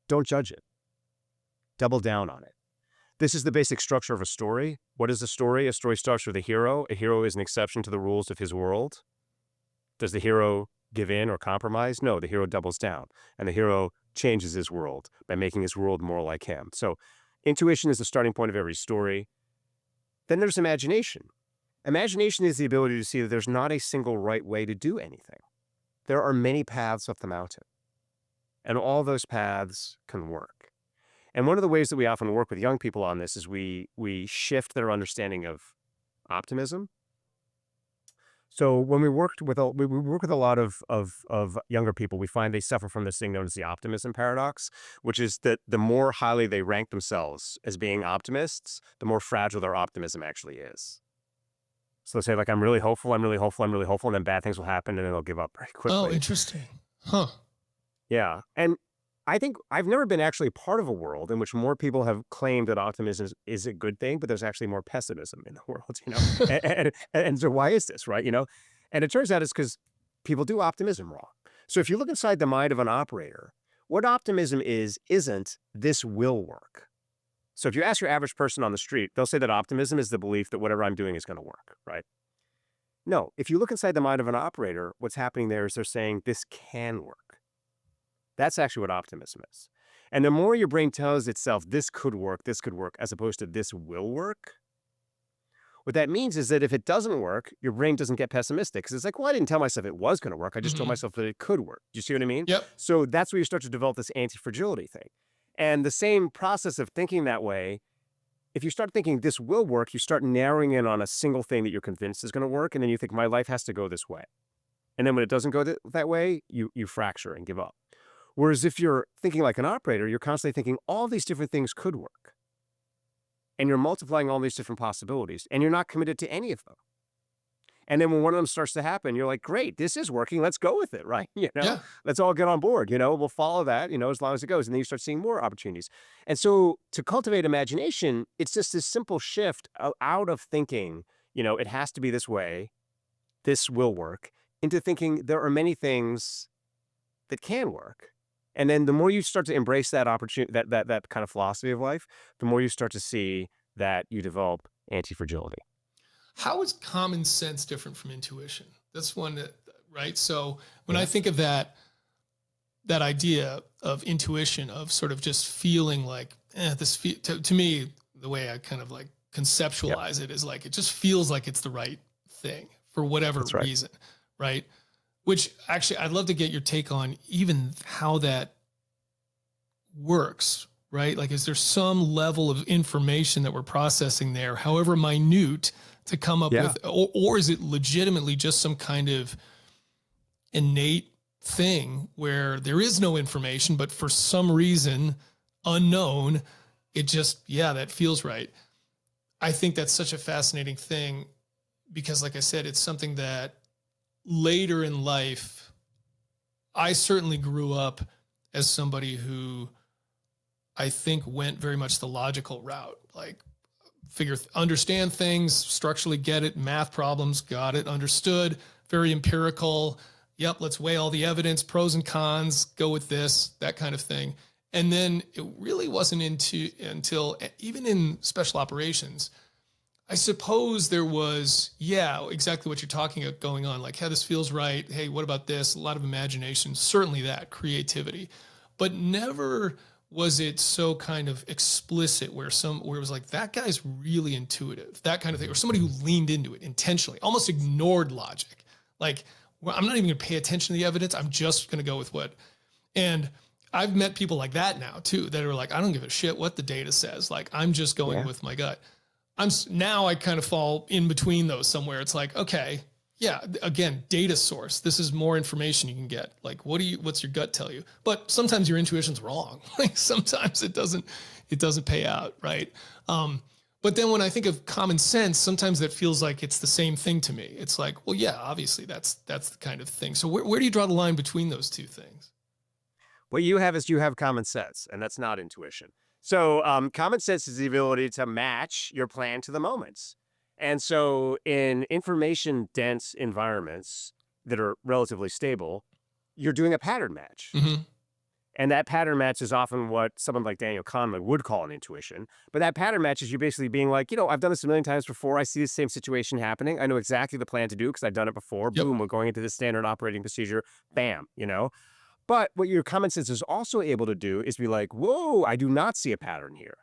don't judge it. Double down on it. This is the basic structure of a story. What is a story? A story starts with a hero. A hero is an exception to the rules of his world. Does the hero give in or compromise? No, the hero doubles down. And the hero changes his world by making his world more like him. So intuition is the starting point of every story. Then there's imagination. Imagination is the ability to see that there's not a single right way to do anything. There are many paths up the mountain, and all those paths can work. And one of the ways that we often work with young people on this is we shift their understanding of optimism. So when we work with a lot of younger people, we find they suffer from this thing known as the optimism paradox, which is that the more highly they rank themselves as being optimists, the more fragile their optimism actually is. So they'll say, like, I'm really hopeful, I'm really hopeful, I'm really hopeful, and then bad things will happen, and then they'll give up very Oh, quickly. interesting. Huh. Yeah. And I think I've never been actually part of a world in which more people have claimed that optimism is a good thing, but there's actually more pessimism in the world. And so why is this, right? And it turns out it's because people do optimism wrong. So if you look inside the mind of an operator, what optimism isn't this will work. So if you ask your average person on the street, they'll say that optimism is the belief that whatever I'm doing is going to work, right? No, if you look inside the mind of an operator, what's happening there is they're saying this can work. That's actually what optimism is. And the more your brain tells itself this could work, as opposed to this will work, what that means is that if it doesn't work, your brain doesn't get pessimistic because it's like, well, I didn't tell myself it was going to work. I just told Hmm. myself that it could work. Do you see what I mean? Yep. So that's where you start to develop this anti-fragility thing. And the same process of thinking that way, if you start thinking this will work, you start narrowing in on a single thing that you're convinced is going to work. And then you think my life has to go this way. And then when it doesn't go that way, you fracture and give up. Whereas if you're thinking like an operator, you're constantly thinking all these different things could work. And you're multiplying all these different possibilities, and you're not committed to any of them. And then when one of them starts to happen, you're like, great, this is working. Let's go with it, right? Yeah. Let's all get on board, we'll follow that, as long as it goes. And then you start seeing more opportunities. And so to cultivate imagination, it's just this simple shift out of thinking, it has to be this way, this will work, into thinking there are many things that can work. And then the more you start to embrace that opportunity, that kind of philosophy of life, the more you start to see that you develop anti-fragility. How is common sense different from intuition? That's one that, right? So when I Yeah. think of that idea of intuition, of sort of just feeling like to me, the way I kind of like Yep. conceptualize it is like it just feels like it's the right thing for whatever That's right. reason, right? Which actually I'd love to get your take on even how that works, right? Like, is there some level of information that we're processing there, however minute, to come up Yeah. with, or is it legitimately just some kind of innate thing where there is no information, but for some reason unknown, it just, yeah, that feels right. I think that's such a fascinating thing because, like I said, it's something that later in life, I certainly grew up as somebody who I think went very much the logical route, like understand things, structurally get it, math problems, got it, understood, very empirical. Yep, let's weigh all the evidence, pros and cons, go with this, that kind of thing. And then it really wasn't until even in special operations, I suppose there was, yeah, exactly what you're talking about going on. Like, hey, this feels right. Hey, what about this? A lot of imagination, certainly that creativity, but never was it so kind of explicit where it was like that guy's really intuitive, that kind of thing, or somebody who leaned into it intentionally, almost ignored logic. Like, well, I'm not even going to pay attention to the evidence. I'm just going to go with what. And I've met people like that now too, that are like, I don't give a shit what the data says. Like, I'm just going Yeah. with my gut. Now I kind of fall in between those somewhere. It's like, okay, yeah, again, data source. This is more information you can get. Like, what's your gut tell you? But sometimes your intuition's wrong. Like sometimes it doesn't pay out, right? But then when I think of common sense, sometimes that feels like it's the same thing to me. It's like, well, yeah, obviously that's the kind of thing. So where do you draw the line between those two things? What you have is you have common sense, and that's not intuition. So, common sense is the ability to match your plan to the moments. And so, in information dense environments that are relatively stable, you're doing a pattern match. Mm-hmm. And that pattern match is often what someone like Daniel Kahneman would call an intuition. But that pattern match is you basically being like, I've done this a million times before. I see the same situation happening. I know exactly the plan to do because I've done it before. Yep. Boom, we're going into this standard operating procedure. Bam. But what your common sense is also able to do is be like, whoa, I do not see a pattern here.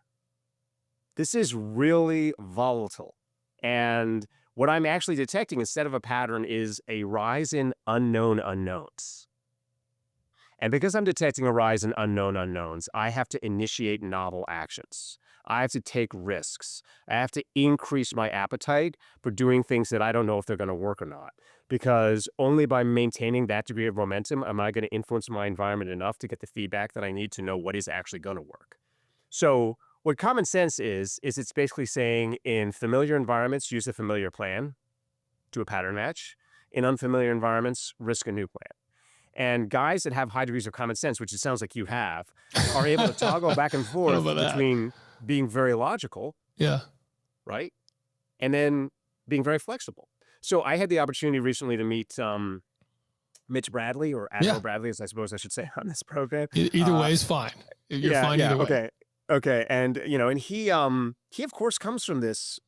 This is really volatile. And what I'm actually detecting instead of a pattern is a rise in unknown unknowns. And because I'm detecting a rise in unknown unknowns, I have to initiate novel actions. I have to take risks. I have to increase my appetite for doing things that I don't know if they're going to work or not. Because only by maintaining that degree of momentum am I going to influence my environment enough to get the feedback that I need to know what is actually going to work. So what common sense is it's basically saying in familiar environments, use a familiar plan, do a pattern match. In unfamiliar environments, risk a new plan. And guys that have high degrees of common sense, which it sounds like you have, are able to toggle back and forth between being very logical, yeah, right, and then being very flexible. So I had the opportunity recently to meet Mitch Bradley, or Admiral Bradley, as I suppose I should say on this program. Either way is fine. You're fine either way. Okay. And, and he of course comes from this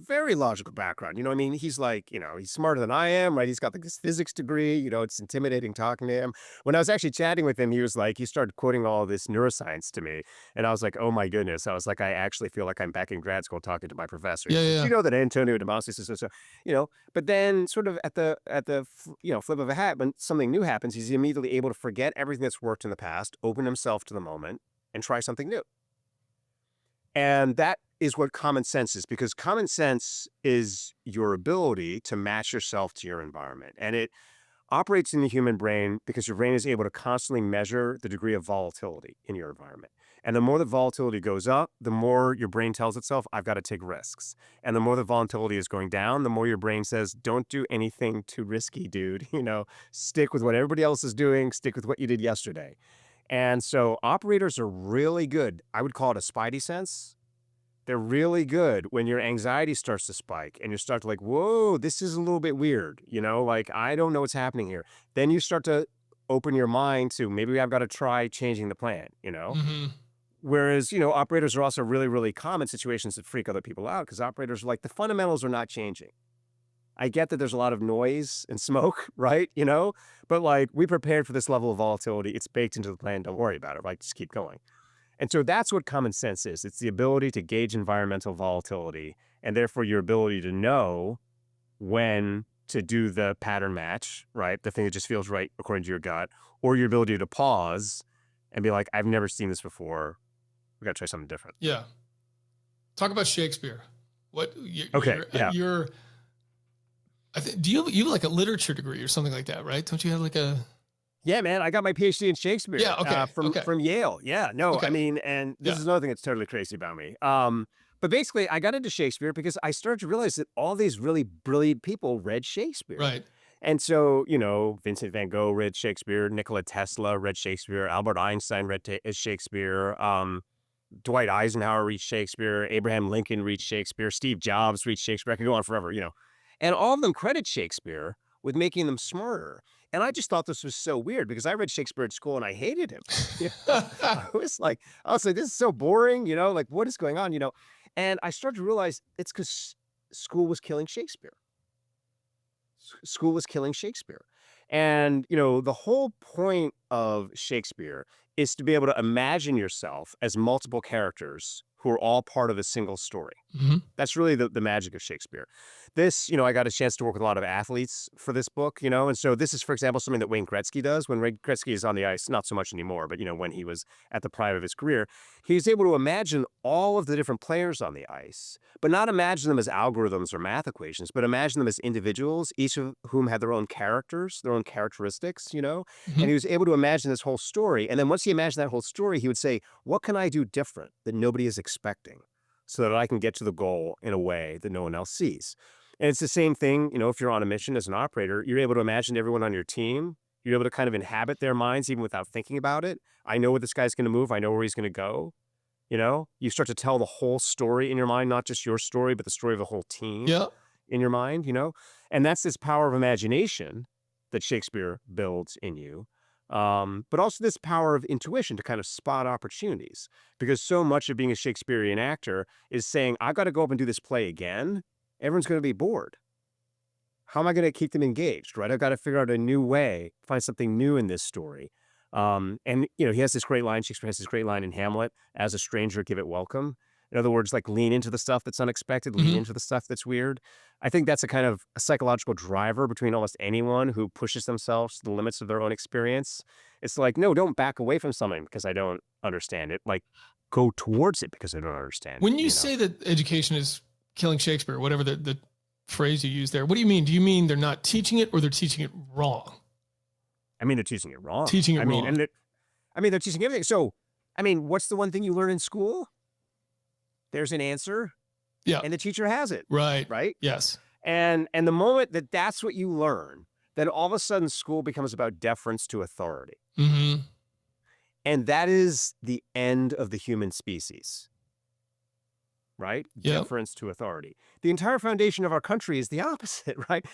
very logical background. I mean, he's like, he's smarter than I am, right? He's got this physics degree, it's intimidating talking to him. When I was actually chatting with him, he started quoting all this neuroscience to me. And I was like, oh my goodness. I was like, I actually feel like I'm back in grad school talking to my professor. Yeah. You know that Antonio Damascus is so, but then sort of at the flip of a hat, when something new happens, he's immediately able to forget everything that's worked in the past, open himself to the moment, and try something new. And that is what common sense is, because common sense is your ability to match yourself to your environment. And it operates in the human brain because your brain is able to constantly measure the degree of volatility in your environment. And the more the volatility goes up, the more your brain tells itself, I've got to take risks. And the more the volatility is going down, the more your brain says, don't do anything too risky, dude. Stick with what everybody else is doing. Stick with what you did yesterday. And so operators are really good. I would call it a spidey sense. They're really good when your anxiety starts to spike and you start to like, whoa, this is a little bit weird. Like, I don't know what's happening here. Then you start to open your mind to maybe I've got to try changing the plan, Mm-hmm. Whereas, operators are also really, really common situations that freak other people out because operators are like, the fundamentals are not changing. I get that there's a lot of noise and smoke, right? But like, we prepared for this level of volatility. It's baked into the plan. Don't worry about it, right? Just keep going. And so that's what common sense is. It's the ability to gauge environmental volatility and therefore your ability to know when to do the pattern match, right? The thing that just feels right according to your gut, or your ability to pause and be like, I've never seen this before. We got to try something different. Yeah. Talk about Shakespeare. Do you have like a literature degree or something like that, right? Don't you have like a... Yeah, man, I got my PhD in Shakespeare. Yeah, okay. From Yale. Yeah, no, Okay. I mean, and this is another thing that's totally crazy about me. But basically, I got into Shakespeare because I started to realize that all these really brilliant people read Shakespeare. Right. And so, Vincent van Gogh read Shakespeare, Nikola Tesla read Shakespeare, Albert Einstein read Shakespeare, Dwight Eisenhower read Shakespeare, Abraham Lincoln read Shakespeare, Steve Jobs read Shakespeare. I could go on forever, And all of them credit Shakespeare with making them smarter. And I just thought this was so weird because I read Shakespeare at school and I hated him. I was like, this is so boring, like, what is going on, And I started to realize it's because school was killing Shakespeare. School was killing Shakespeare. And, the whole point of Shakespeare is to be able to imagine yourself as multiple characters who are all part of a single story. Hmm. That's really the magic of Shakespeare. This, I got a chance to work with a lot of athletes for this book, and so this is, for example, something that Wayne Gretzky does. When Wayne Gretzky is on the ice, not so much anymore, but, when he was at the prime of his career, he's able to imagine all of the different players on the ice, but not imagine them as algorithms or math equations, but imagine them as individuals, each of whom had their own characters, their own characteristics, Hmm. and he was able to imagine this whole story. And then once he imagined that whole story, he would say, what can I do different that nobody is expecting so that I can get to the goal in a way that no one else sees? And it's the same thing, if you're on a mission as an operator, you're able to imagine everyone on your team. You're able to kind of inhabit their minds even without thinking about it. I know where this guy's going to move. I know where he's going to go. You start to tell the whole story in your mind, not just your story, but the story of the whole team Yeah. in your mind, And that's this power of imagination that Shakespeare builds in you. But also this power of intuition to kind of spot opportunities, because so much of being a Shakespearean actor is saying, I've got to go up and do this play again. Everyone's going to be bored. How am I going to keep them engaged, right? I've got to figure out a new way, find something new in this story. And, he has this great line, Shakespeare has this great line in Hamlet, as a stranger, give it welcome. In other words, like lean into the stuff that's unexpected, lean Hmm. into the stuff that's weird. I think that's a kind of a psychological driver between almost anyone who pushes themselves to the limits of their own experience. It's like, no, don't back away from something because I don't understand it. Like, go towards it because I don't understand it, When you say that education is killing Shakespeare, whatever the phrase you use there, what do you mean? Do you mean they're not teaching it or they're teaching it wrong? I mean, they're teaching it wrong. Teaching it I mean, wrong. they're teaching everything. So, what's the one thing you learn in school? There's an answer, Yeah. and the teacher has it, Right. right? Yes. And the moment that that's what you learn, then all of a sudden school becomes about deference to authority. Hmm. And that is the end of the human species, right? Yep. Deference to authority. The entire foundation of our country is the opposite, right?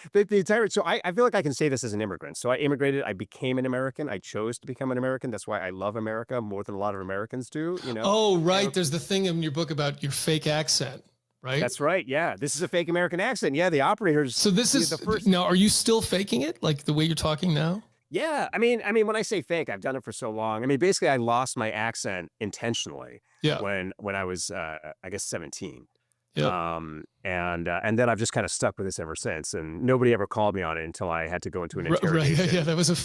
So I feel like I can say this as an immigrant. So I immigrated, I became an American. I chose to become an American. That's why I love America more than a lot of Americans do, Oh, right. And- There's the thing in your book about your fake accent, right? That's right. Yeah. This is a fake American accent. Yeah. The operators. So this is the first. now, are you still faking it? Like the way you're talking now? Yeah. I mean, when I say fake, I've done it for so long. Basically I lost my accent intentionally Yeah. when I was, I guess 17. Yeah. And then I've just kind of stuck with this ever since, and nobody ever called me on it until I had to go into an Right. interrogation. Yeah. That was a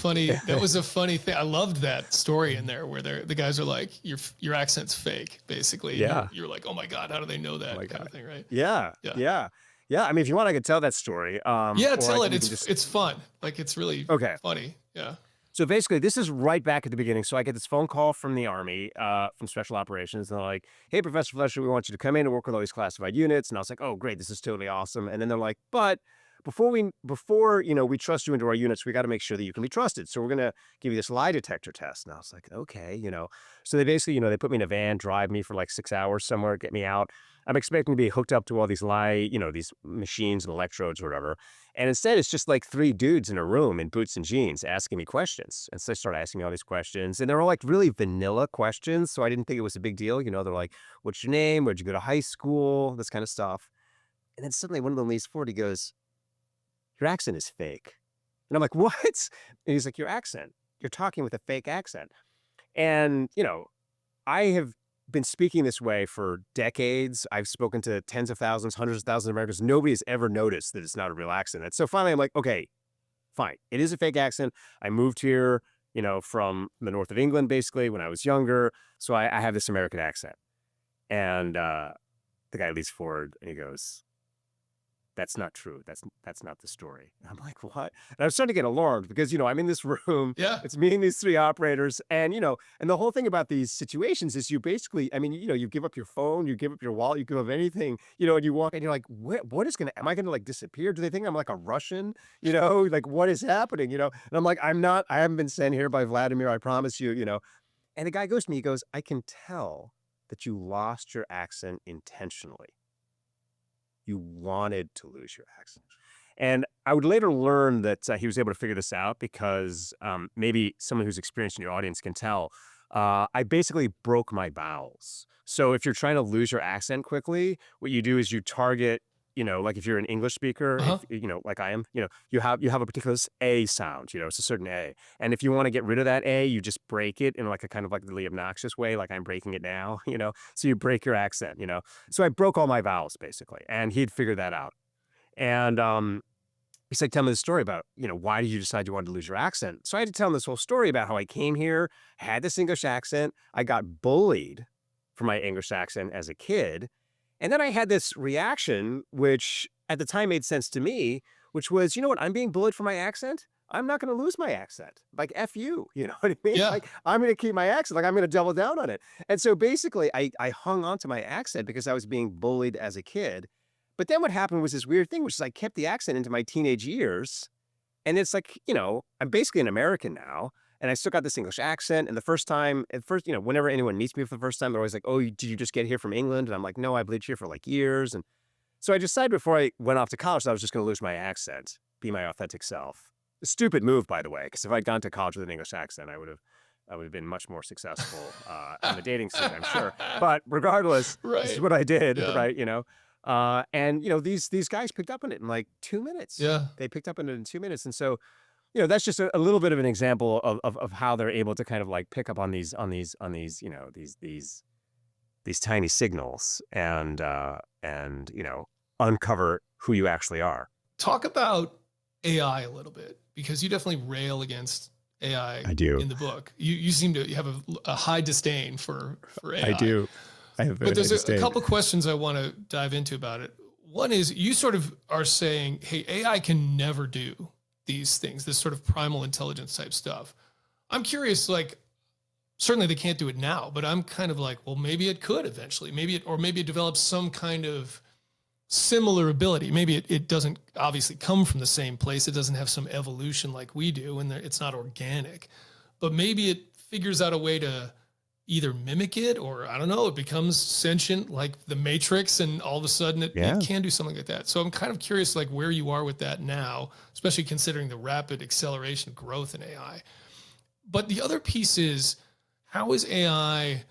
funny thing. I loved that story in there where the guys are like, your accent's fake, basically. Yeah. You're like, oh my God, how do they know that my kind of God. thing, right? Yeah. Yeah. Yeah. Yeah. If you want, I could tell that story. Yeah, or tell it. we can It's fun. Like it's really Okay. funny. Yeah. So basically, this is right back at the beginning. So I get this phone call from the Army, from Special Operations. And they're like, hey, Professor Fletcher, we want you to come in and work with all these classified units. And I was like, oh, great. This is totally awesome. And then they're like, but before we trust you into our units, we got to make sure that you can be trusted. So we're going to give you this lie detector test. And I was like, okay, So they basically, they put me in a van, drive me for like 6 hours somewhere, get me out. I'm expecting to be hooked up to all these these machines and electrodes or whatever. And instead, it's just like 3 dudes in a room in boots and jeans asking me questions. And so they start asking me all these questions. And they're all like really vanilla questions. So I didn't think it was a big deal. They're like, what's your name? Where'd you go to high school? This kind of stuff. And then suddenly one of them leans forward. He goes, your accent is fake. And I'm like, what? And he's like, your accent. You're talking with a fake accent. And, I have been speaking this way for decades. I've spoken to tens of thousands, hundreds of thousands of Americans. Nobody has ever noticed that it's not a real accent. And so finally I'm like, okay, fine. It is a fake accent. I moved here, from the north of England, basically, when I was younger. So I have this American accent. And the guy leans forward and he goes, that's not true. That's not the story. And I'm like, what? And I was starting to get alarmed because, I'm in this room. Yeah. It's me and these 3 operators. And, and the whole thing about these situations is you basically, you give up your phone, you give up your wallet, you give up anything, and you walk and you're like, am I going to like disappear? Do they think I'm like a Russian? Like what is happening? And I'm like, I haven't been sent here by Vladimir. I promise you, And the guy goes to me, he goes, I can tell that you lost your accent intentionally. You wanted to lose your accent. And I would later learn that he was able to figure this out because maybe someone who's experienced in your audience can tell. I basically broke my bowels. So if you're trying to lose your accent quickly, what you do is you target, like if you're an English speaker, Uh-huh. if, like I am, you have a particular A sound, it's a certain A. And if you want to get rid of that A, you just break it in like a kind of like really obnoxious way, like I'm breaking it now, so you break your accent. So I broke all my vowels basically, and he'd figured that out. And he's like, tell me the story about, why did you decide you wanted to lose your accent? So I had to tell him this whole story about how I came here, had this English accent. I got bullied for my English accent as a kid. And then I had this reaction, which at the time made sense to me, which was, you know what? I'm being bullied for my accent. I'm not going to lose my accent. Like, F you. You know what I mean? Yeah. Like, I'm going to keep my accent. Like, I'm going to double down on it. And so basically, I hung on to my accent because I was being bullied as a kid. But then what happened was this weird thing, which is I kept the accent into my teenage years. And it's like, I'm basically an American now. And I still got this English accent. And the first time, whenever anyone meets me for the first time, they're always like, oh, did you just get here from England? And I'm like, no, I've lived here for like years. And so I decided before I went off to college that I was just going to lose my accent, be my authentic self. A stupid move, by the way, because if I'd gone to college with an English accent, I would have been much more successful in the dating scene, I'm sure. But regardless, this is Right. what I did, Yeah. right? And these guys picked up on it in like 2 minutes. Yeah. They picked up on it in 2 minutes, and so that's just a little bit of an example of how they're able to kind of like pick up on these these tiny signals and uncover who you actually are. Talk about AI a little bit, because you definitely rail against AI I do. in the book. You seem to have a high disdain for AI. I do. I have very But there's high a disdain. couple questions I want to dive into about it. One is, you sort of are saying, hey, AI can never do these things, this sort of primal intelligence type stuff. I'm curious, like, certainly they can't do it now, but I'm kind of like, well, maybe it could eventually. Maybe it develops some kind of similar ability. Maybe it doesn't obviously come from the same place. It doesn't have some evolution like we do, and it's not organic. But maybe it figures out a way to either mimic it, or I don't know, it becomes sentient like the Matrix, and all of a sudden it can do something like that. So I'm kind of curious, like, where you are with that now, especially considering the rapid acceleration growth in AI. But the other piece is, how is AI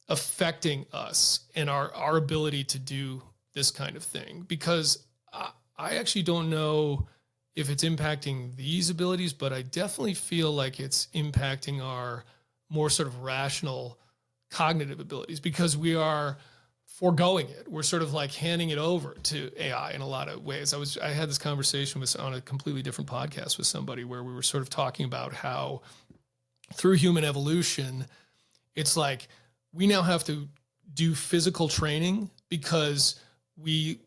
affecting us and our ability to do this kind of thing? Because I actually don't know if it's impacting these abilities, but I definitely feel like it's impacting our more sort of rational cognitive abilities, because we are foregoing it. We're sort of like handing it over to AI in a lot of ways. I had this conversation on a completely different podcast with somebody, where we were sort of talking about how through human evolution, it's like we now have to do physical training because we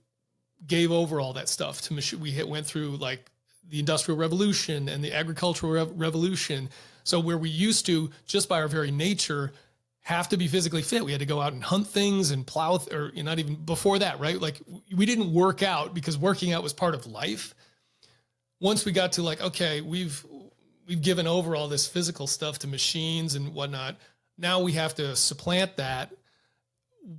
gave over all that stuff to machine. Went through like the Industrial Revolution and the Agricultural Revolution. So where we used to, just by our very nature, have to be physically fit, we had to go out and hunt things and plow, or not even before that, right? Like, we didn't work out because working out was part of life. Once we got to like, okay, we've given over all this physical stuff to machines and whatnot. Now we have to supplant that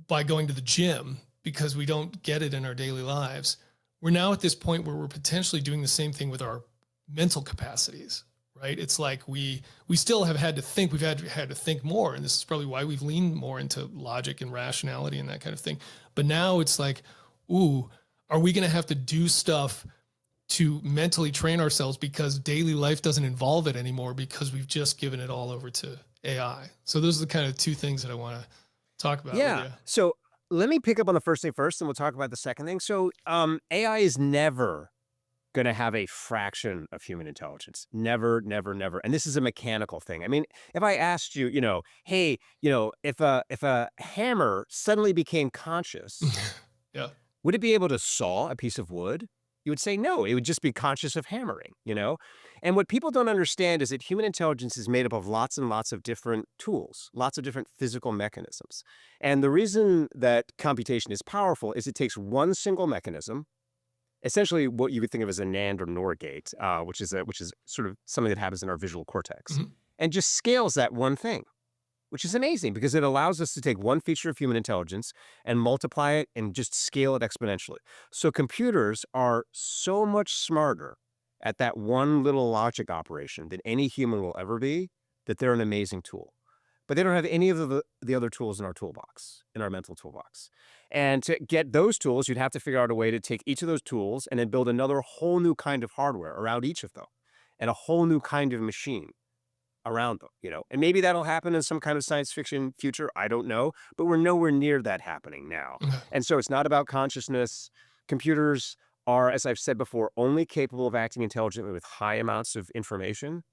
by going to the gym, because we don't get it in our daily lives. We're now at this point where we're potentially doing the same thing with our mental capacities, right? It's like we still have had to think, we've had to think more. And this is probably why we've leaned more into logic and rationality and that kind of thing. But now it's like, ooh, are we going to have to do stuff to mentally train ourselves because daily life doesn't involve it anymore, because we've just given it all over to AI? So those are the kind of two things that I want to talk about. Yeah. So let me pick up on the first thing first, and we'll talk about the second thing. So AI is never going to have a fraction of human intelligence. Never, never, never. And this is a mechanical thing. I mean, if I asked you, hey, if a hammer suddenly became conscious, Yeah. would it be able to saw a piece of wood? You would say no, it would just be conscious of hammering, And what people don't understand is that human intelligence is made up of lots and lots of different tools, lots of different physical mechanisms. And the reason that computation is powerful is it takes one single mechanism, essentially what you would think of as a NAND or NOR gate, which is sort of something that happens in our visual cortex, and just scales that one thing, which is amazing because it allows us to take one feature of human intelligence and multiply it and just scale it exponentially. So computers are so much smarter at that one little logic operation than any human will ever be, that they're an amazing tool. but they don't have any of the other tools in our toolbox, in our mental toolbox. And to get those tools, you'd have to figure out a way to take each of those tools and then build another whole new kind of hardware around each of them, and a whole new kind of machine around them, And maybe that'll happen in some kind of science fiction future. I don't know, but we're nowhere near that happening now. Okay. And so it's not about consciousness. Computers are, as I've said before, only capable of acting intelligently with high amounts of information.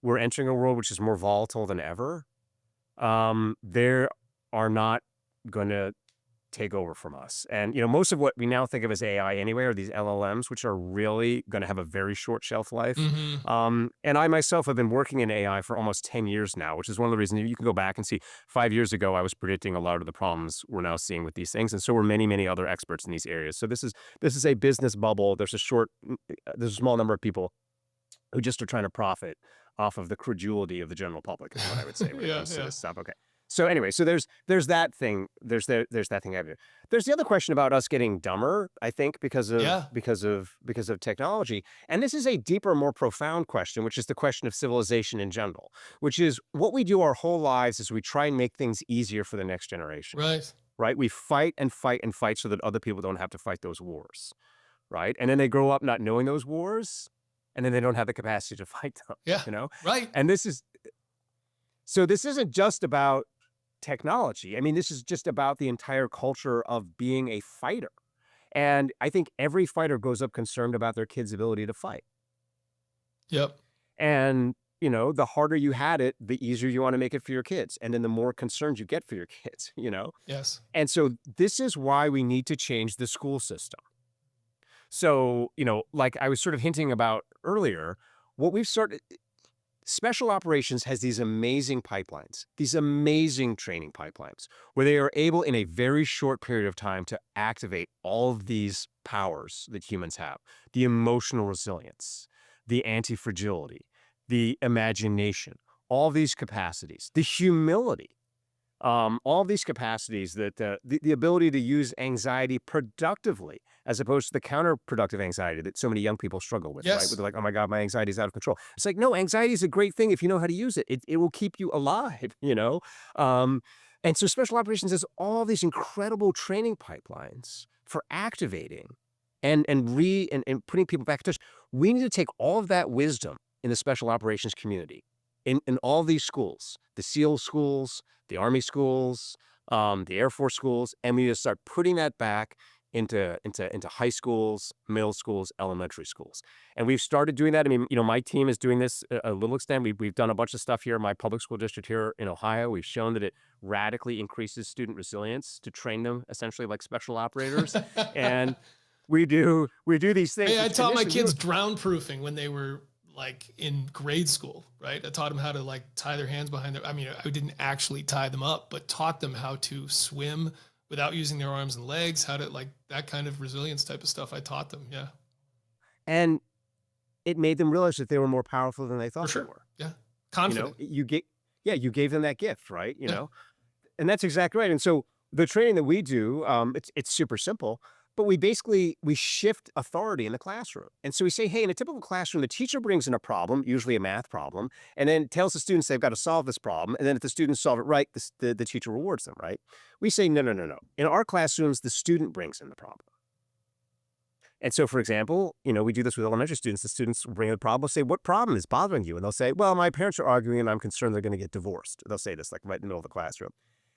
We're entering a world which is more volatile than ever. They are not going to take over from us. And, most of what we now think of as AI anyway are these LLMs, which are really going to have a very short shelf life. Mm-hmm. And I myself have been working in AI for almost 10 years now, which is one of the reasons you can go back and see 5 years ago, I was predicting a lot of the problems we're now seeing with these things. And so were many, many other experts in these areas. So this is a business bubble. There's a small number of people who just are trying to profit off of the credulity of the general public, is what I would say when it comes to this stuff. Okay. So anyway, so there's that thing. There's that thing happening. There's the other question about us getting dumber, I think, because of technology. And this is a deeper, more profound question, which is the question of civilization in general, which is what we do our whole lives is we try and make things easier for the next generation. Right. We fight and fight and fight so that other people don't have to fight those wars. Right. And then they grow up not knowing those wars, and then they don't have the capacity to fight them. Yeah. Right. And this isn't just about technology. I mean, this is just about the entire culture of being a fighter. And I think every fighter grows up concerned about their kid's ability to fight. Yep. And, the harder you had it, the easier you want to make it for your kids. And then the more concerned you get for your kids, Yes. And so this is why we need to change the school system. So, like I was sort of hinting about earlier, what we've started... Special Operations has these amazing pipelines, these amazing training pipelines, where they are able in a very short period of time to activate all of these powers that humans have: the emotional resilience, the anti-fragility, the imagination, all these capacities, the humility, all these capacities that the ability to use anxiety productively, as opposed to the counterproductive anxiety that so many young people struggle with, right? Yes. Where they're like, oh my God, my anxiety is out of control. It's like, no, anxiety is a great thing if you know how to use it. It will keep you alive, And so Special Operations has all these incredible training pipelines for activating and putting people back in touch. We need to take all of that wisdom in the Special Operations community, in all these schools, the SEAL schools, the Army schools, the Air Force schools, and we need to start putting that back into high schools, middle schools, elementary schools. And we've started doing that. I mean, my team is doing this a little extent. We've done a bunch of stuff here in my public school district here in Ohio. We've shown that it radically increases student resilience to train them essentially like special operators. And we do these things. Hey, I taught my kids drown proofing when they were like in grade school, right? I taught them how to like tie their hands behind their, I mean, I didn't actually tie them up, but taught them how to swim without using their arms and legs, how to like that kind of resilience type of stuff. I taught them. Yeah. And it made them realize that they were more powerful than they thought they were. Yeah. Confident. You gave them that gift, right? And that's exactly right. And so the training that we do, it's super simple. But we shift authority in the classroom. And so we say, hey, in a typical classroom, the teacher brings in a problem, usually a math problem, and then tells the students they've got to solve this problem. And then if the students solve it right, the teacher rewards them, right? We say, no. In our classrooms, the student brings in the problem. And so, for example, we do this with elementary students. The students bring in the problem, say, what problem is bothering you? And they'll say, well, my parents are arguing and I'm concerned they're going to get divorced. They'll say this like right in the middle of the classroom.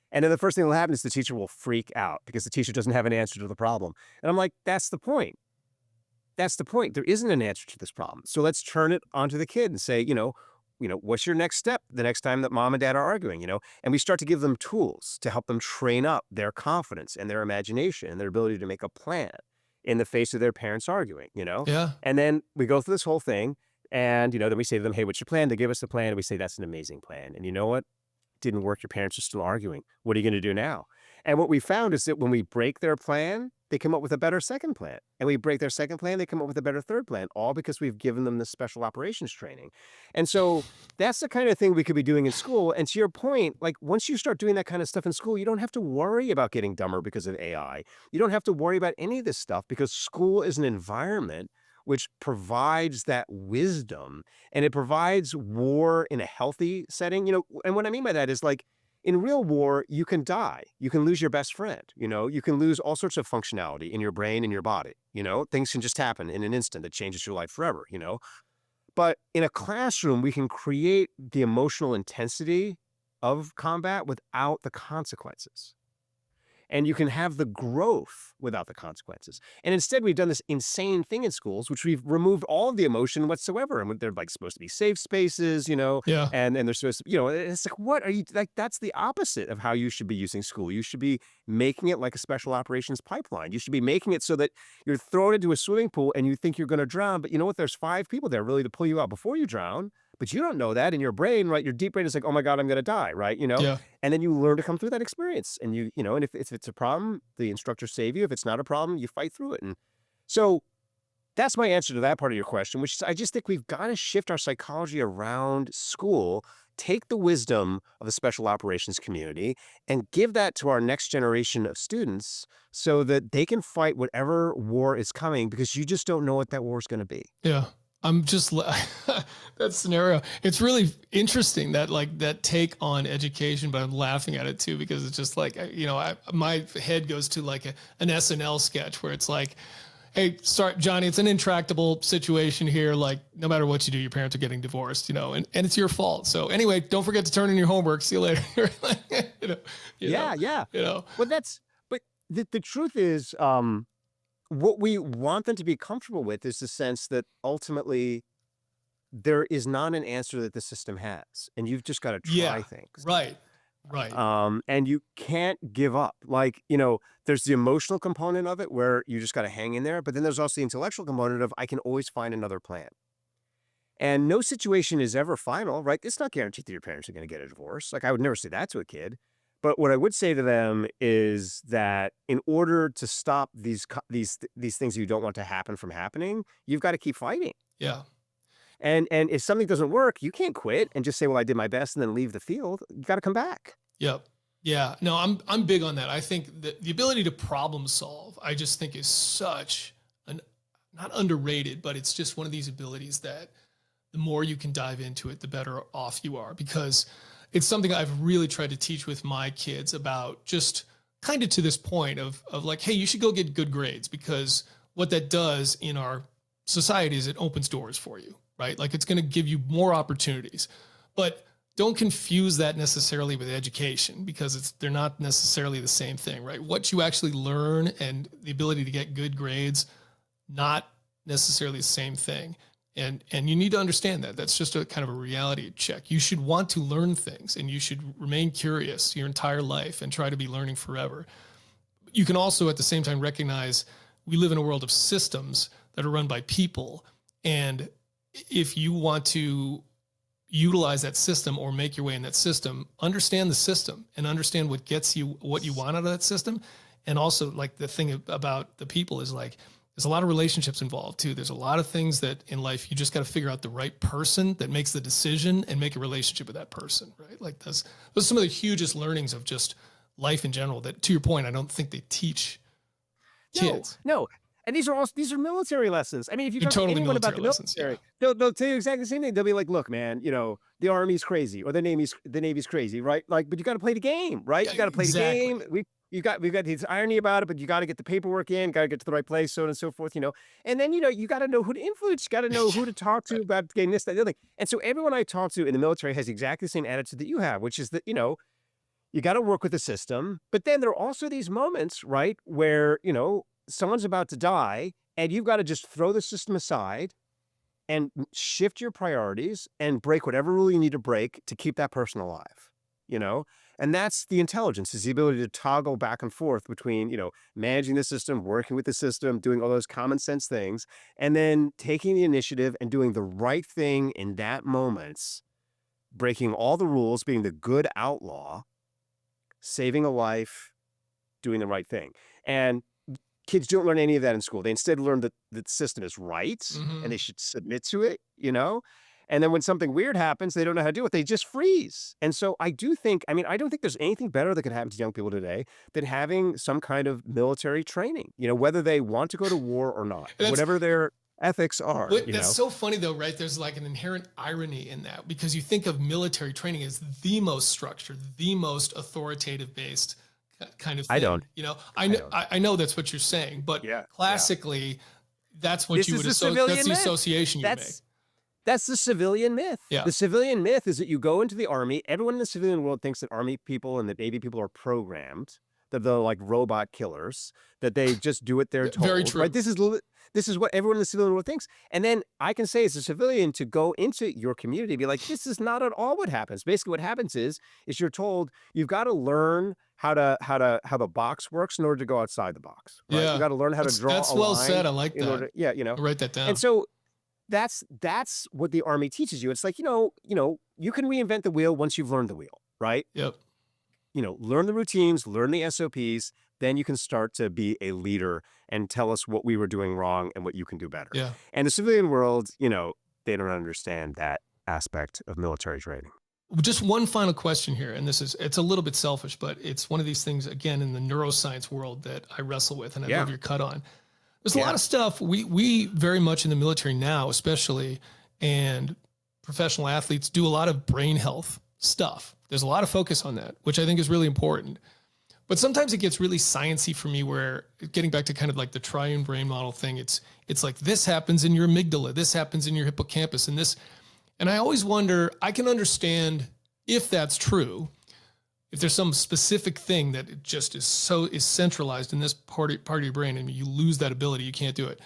And then the first thing that will happen is the teacher will freak out because the teacher doesn't have an answer to the problem. And I'm like, that's the point. That's the point. There isn't an answer to this problem. So let's turn it onto the kid and say, what's your next step the next time that mom and dad are arguing, And we start to give them tools to help them train up their confidence and their imagination and their ability to make a plan in the face of their parents arguing, Yeah. And then we go through this whole thing and, then we say to them, hey, what's your plan? They give us the plan and we say, that's an amazing plan. And you know what? Didn't work. Your parents are still arguing. What are you going to do now? And what we found is that when we break their plan, they come up with a better second plan. And we break their second plan, they come up with a better third plan, all because we've given them this special operations training. And so that's the kind of thing we could be doing in school. And to your point, like once you start doing that kind of stuff in school, you don't have to worry about getting dumber because of AI. You don't have to worry about any of this stuff because school is an environment which provides that wisdom and it provides war in a healthy setting. And what I mean by that is like, in real war, you can die. You can lose your best friend. You can lose all sorts of functionality in your brain and your body. Things can just happen in an instant that changes your life forever. But in a classroom, we can create the emotional intensity of combat without the consequences. And you can have the growth without the consequences. And instead, we've done this insane thing in schools, which we've removed all of the emotion whatsoever. And they're like supposed to be safe spaces, Yeah. and they're supposed to, it's like, what are you like? That's the opposite of how you should be using school. You should be making it like a special operations pipeline. You should be making it so that you're thrown into a swimming pool and you think you're going to drown. But you know what? There's 5 people there really to pull you out before you drown. But you don't know that in your brain, right? Your deep brain is like, oh my God, I'm going to die, right? Yeah. And then you learn to come through that experience. And and if it's a problem, the instructors save you. If it's not a problem, you fight through it. And so that's my answer to that part of your question, which is I just think we've got to shift our psychology around school, take the wisdom of the special operations community and give that to our next generation of students so that they can fight whatever war is coming, because you just don't know what that war is going to be. Yeah. I'm just that scenario. It's really interesting that take on education, but I'm laughing at it too, because it's just like, my head goes to like an SNL sketch where it's like, hey, sorry, Johnny, it's an intractable situation here. Like, no matter what you do, your parents are getting divorced, and it's your fault. So anyway, don't forget to turn in your homework. See you later. Yeah. Well, But the truth is, what we want them to be comfortable with is the sense that ultimately there is not an answer that the system has, and you've just got to try things. Right. And you can't give up. Like, there's the emotional component of it where you just got to hang in there, but then there's also the intellectual component of I can always find another plan. And no situation is ever final, right? It's not guaranteed that your parents are going to get a divorce. Like, I would never say that to a kid. But what I would say to them is that in order to stop these things you don't want to happen from happening, you've got to keep fighting. Yeah. And if something doesn't work, you can't quit and just say, well, I did my best and then leave the field. You got to come back. Yep. Yeah. No, I'm big on that. I think that the ability to problem solve, I just think is such not underrated, but it's just one of these abilities that the more you can dive into it, the better off you are, because it's something I've really tried to teach with my kids about, just kind of to this point of like, hey, you should go get good grades, because what that does in our society is it opens doors for you, right? Like, it's going to give you more opportunities, but don't confuse that necessarily with education, because they're not necessarily the same thing, right? What you actually learn and the ability to get good grades, not necessarily the same thing. And you need to understand that. That's just a kind of a reality check. You should want to learn things, and you should remain curious your entire life and try to be learning forever. You can also at the same time recognize we live in a world of systems that are run by people. And if you want to utilize that system or make your way in that system, understand the system and understand what gets you what you want out of that system. And also, like, the thing about the people is, like, there's a lot of relationships involved too. There's a lot of things that in life you just got to figure out the right person that makes the decision and make a relationship with that person, right? Like, those are some of the hugest learnings of just life in general that, to your point, I don't think they teach kids. No. And these are military lessons. I mean, if you talk to anyone about the military, they'll tell you exactly the same thing. They'll be like, look, man, the Army's crazy, or the Navy's crazy, right? Like, but you got to play the game, right? Yeah, you got to play exactly. the game. We've got this irony about it, but you got to get the paperwork in, got to get to the right place, so on and so forth, And then, you got to know who to influence, you got to know who to talk to about getting this, that, the other thing. And so everyone I talk to in the military has exactly the same attitude that you have, which is that, you got to work with the system. But then there are also these moments, right, where, someone's about to die, and you've got to just throw the system aside and shift your priorities and break whatever rule you need to break to keep that person alive, And that's the intelligence, is the ability to toggle back and forth between, managing the system, working with the system, doing all those common sense things, and then taking the initiative and doing the right thing in that moment, breaking all the rules, being the good outlaw, saving a life, doing the right thing. And kids don't learn any of that in school. They instead learn that the system is right, and they should submit to it, And then when something weird happens, they don't know how to do it. They just freeze. And so I don't think there's anything better that could happen to young people today than having some kind of military training, whether they want to go to war or not, whatever their ethics are. But that's so funny though, right? There's like an inherent irony in that, because you think of military training as the most structured, the most authoritative based kind of thing. I don't. I know that's what you're saying, but classically, that's what you would associate. That's the association you make. That's the civilian myth. Yeah. The civilian myth is that you go into the army. Everyone in the civilian world thinks that army people and that Navy people are programmed, that they're like robot killers, that they just do what they're told. Very true. Right? This is what everyone in the civilian world thinks. And then I can say as a civilian to go into your community and be like, this is not at all what happens. Basically what happens is you're told you've got to learn how the box works in order to go outside the box. Right? Yeah. You got to learn how to draw That's a well line said. I like that. I'll write that down. And so that's what the army teaches you. It's like, you can reinvent the wheel once you've learned the wheel, right? Yep. Learn the routines, learn the SOPs, then you can start to be a leader and tell us what we were doing wrong and what you can do better. Yeah. And the civilian world, they don't understand that aspect of military training. Just one final question here, and it's a little bit selfish, but it's one of these things, again, in the neuroscience world that I wrestle with, and I love your cut on. There's a lot of stuff we very much in the military now, especially, and professional athletes do a lot of brain health stuff. There's a lot of focus on that, which I think is really important. But sometimes it gets really sciencey for me, where getting back to kind of like the triune brain model thing, it's like this happens in your amygdala, this happens in your hippocampus, and I always wonder, I can understand if that's true, if there's some specific thing that it just is centralized in this part of your brain and you lose that ability, you can't do it.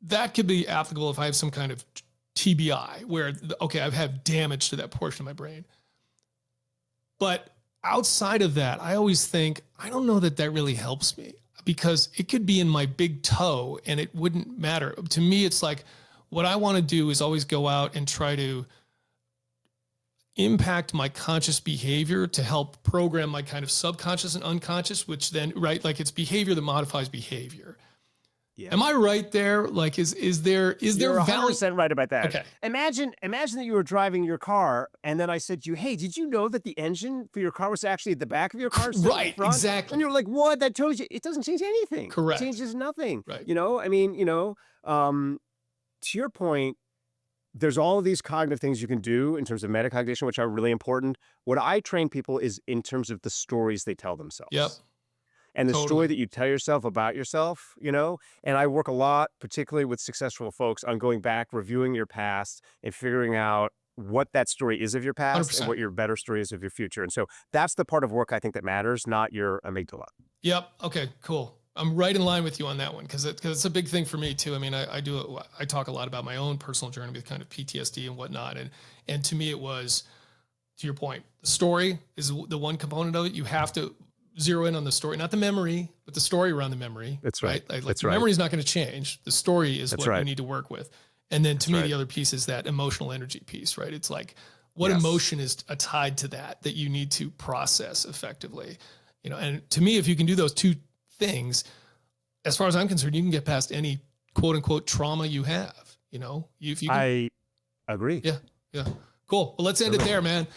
That could be applicable if I have some kind of TBI where, okay, I've had damage to that portion of my brain. But outside of that, I always think, I don't know that really helps me, because it could be in my big toe and it wouldn't matter. To me, it's like, what I want to do is always go out and try to impact my conscious behavior to help program my kind of subconscious and unconscious, which then, right, like it's behavior that modifies behavior. Yeah. Am I right there? Like, is there You're 100% right about that. Okay. Imagine that you were driving your car and then I said to you, hey, did you know that the engine for your car was actually at the back of your car? Right, exactly. And you're like, what? That tells you it doesn't change anything. Correct. It changes nothing. Right. To your point, there's all of these cognitive things you can do in terms of metacognition, which are really important. What I train people is in terms of the stories they tell themselves. Yep. And the story that you tell yourself about yourself, and I work a lot, particularly with successful folks, on going back, reviewing your past and figuring out what that story is of your past 100%. And what your better story is of your future. And so that's the part of work I think that matters, not your amygdala. Yep. Okay, cool. I'm right in line with you on that one, because it's a big thing for me too. I mean, I talk a lot about my own personal journey with kind of PTSD and whatnot. And to me, it was, to your point, the story is the one component of it. You have to zero in on the story, not the memory, but the story around the memory. That's right. Like the memory is not going to change. The story is what you need to work with. And then to me, the other piece is that emotional energy piece, right? It's like, what emotion is tied to that you need to process effectively, and to me, if you can do those two things, as far as I'm concerned, you can get past any quote unquote trauma you have, if you can. I agree. Yeah. Cool. Well, let's end it there, man.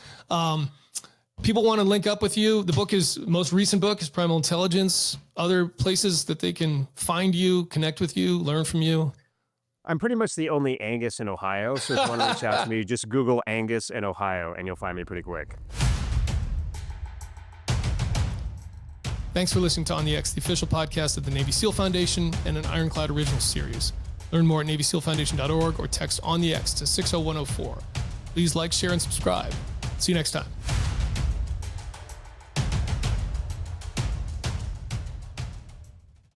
People want to link up with you. The most recent book is Primal Intelligence. Other places that they can find you, connect with you, learn from you. I'm pretty much the only Angus in Ohio. So if you want to reach out to me, just Google Angus in Ohio and you'll find me pretty quick. Thanks for listening to On the X, the official podcast of the Navy SEAL Foundation and an IRONCLAD original series. Learn more at NavySEALFoundation.org or text On the X to 60104. Please like, share, and subscribe. See you next time.